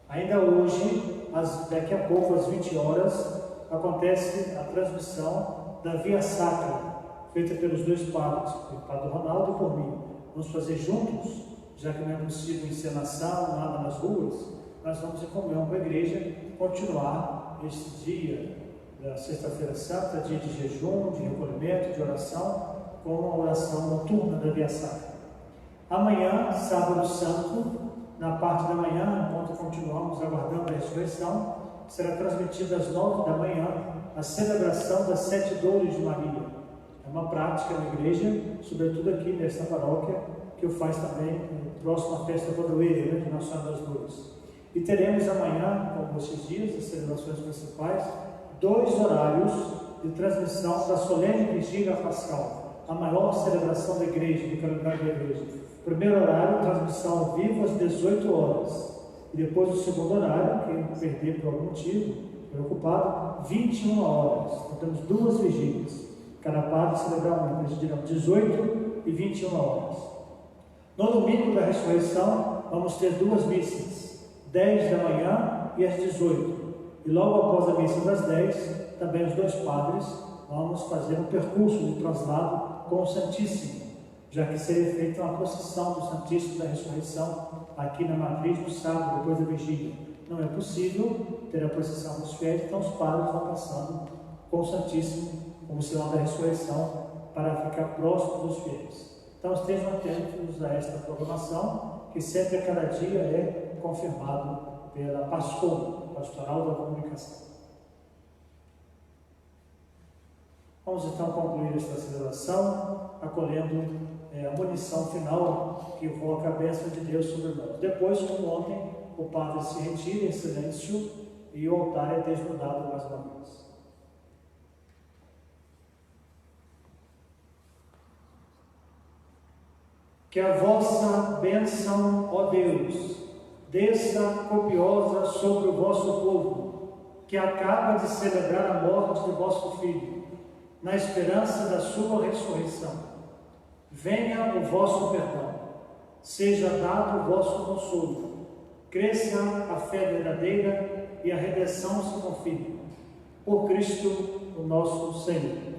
Ainda hoje, daqui a pouco, às 20 horas, acontece a transmissão da Via Sacra, feita pelos dois padres, o Padre Ronaldo e por mim. Vamos fazer juntos, já que não é possível encenação, nada nas ruas, nós vamos em comunhão com a igreja continuar este dia da Sexta-feira Santa, dia de jejum, de recolhimento, de oração, com a oração noturna da Via Sacra. Amanhã, sábado santo, na parte da manhã, enquanto continuamos aguardando a ressurreição, será transmitida às 9 da manhã a celebração das 7 dores de Maria. uma prática na igreja, sobretudo aqui nesta paróquia, que o faz também próximo à festa padroeira, de Nossa Senhora das Dores. E teremos amanhã, como esses dias, as celebrações principais, 2 horários de transmissão da solene vigília pascal, a maior celebração da igreja, do calendário da igreja. Primeiro horário, transmissão ao vivo às 18 horas. E depois o segundo horário, quem perder por algum motivo, preocupado, 21 horas. Então temos 2 vigílias. Cada padre celebrar uma, digamos, 18 e 21 horas. No domingo da ressurreição, vamos ter 2 missas, 10 da manhã e às 18. E logo após a missa das 10, também os 2 padres vamos fazer um percurso de translado com o Santíssimo, já que seria feita uma procissão do Santíssimo da Ressurreição aqui na matriz no sábado, depois da vigília. Não é possível ter a procissão dos fiéis, então os padres vão passando com o Santíssimo como sinal da ressurreição para ficar próximo dos fiéis. Então estejam atentos a esta programação, que sempre a cada dia é confirmado pela PASCOM, Pastoral da Comunicação. Vamos então concluir esta celebração, acolhendo a munição final que invoca a bênção de Deus sobre nós. Depois, como ontem, o padre se retira em silêncio e o altar é desnudado mais uma vez. Que a vossa bênção, ó Deus, desça copiosa sobre o vosso povo, que acaba de celebrar a morte de vosso Filho, na esperança da sua ressurreição. Venha o vosso perdão, seja dado o vosso consolo, cresça a fé verdadeira e a redenção se confirme. Por Cristo, o nosso Senhor.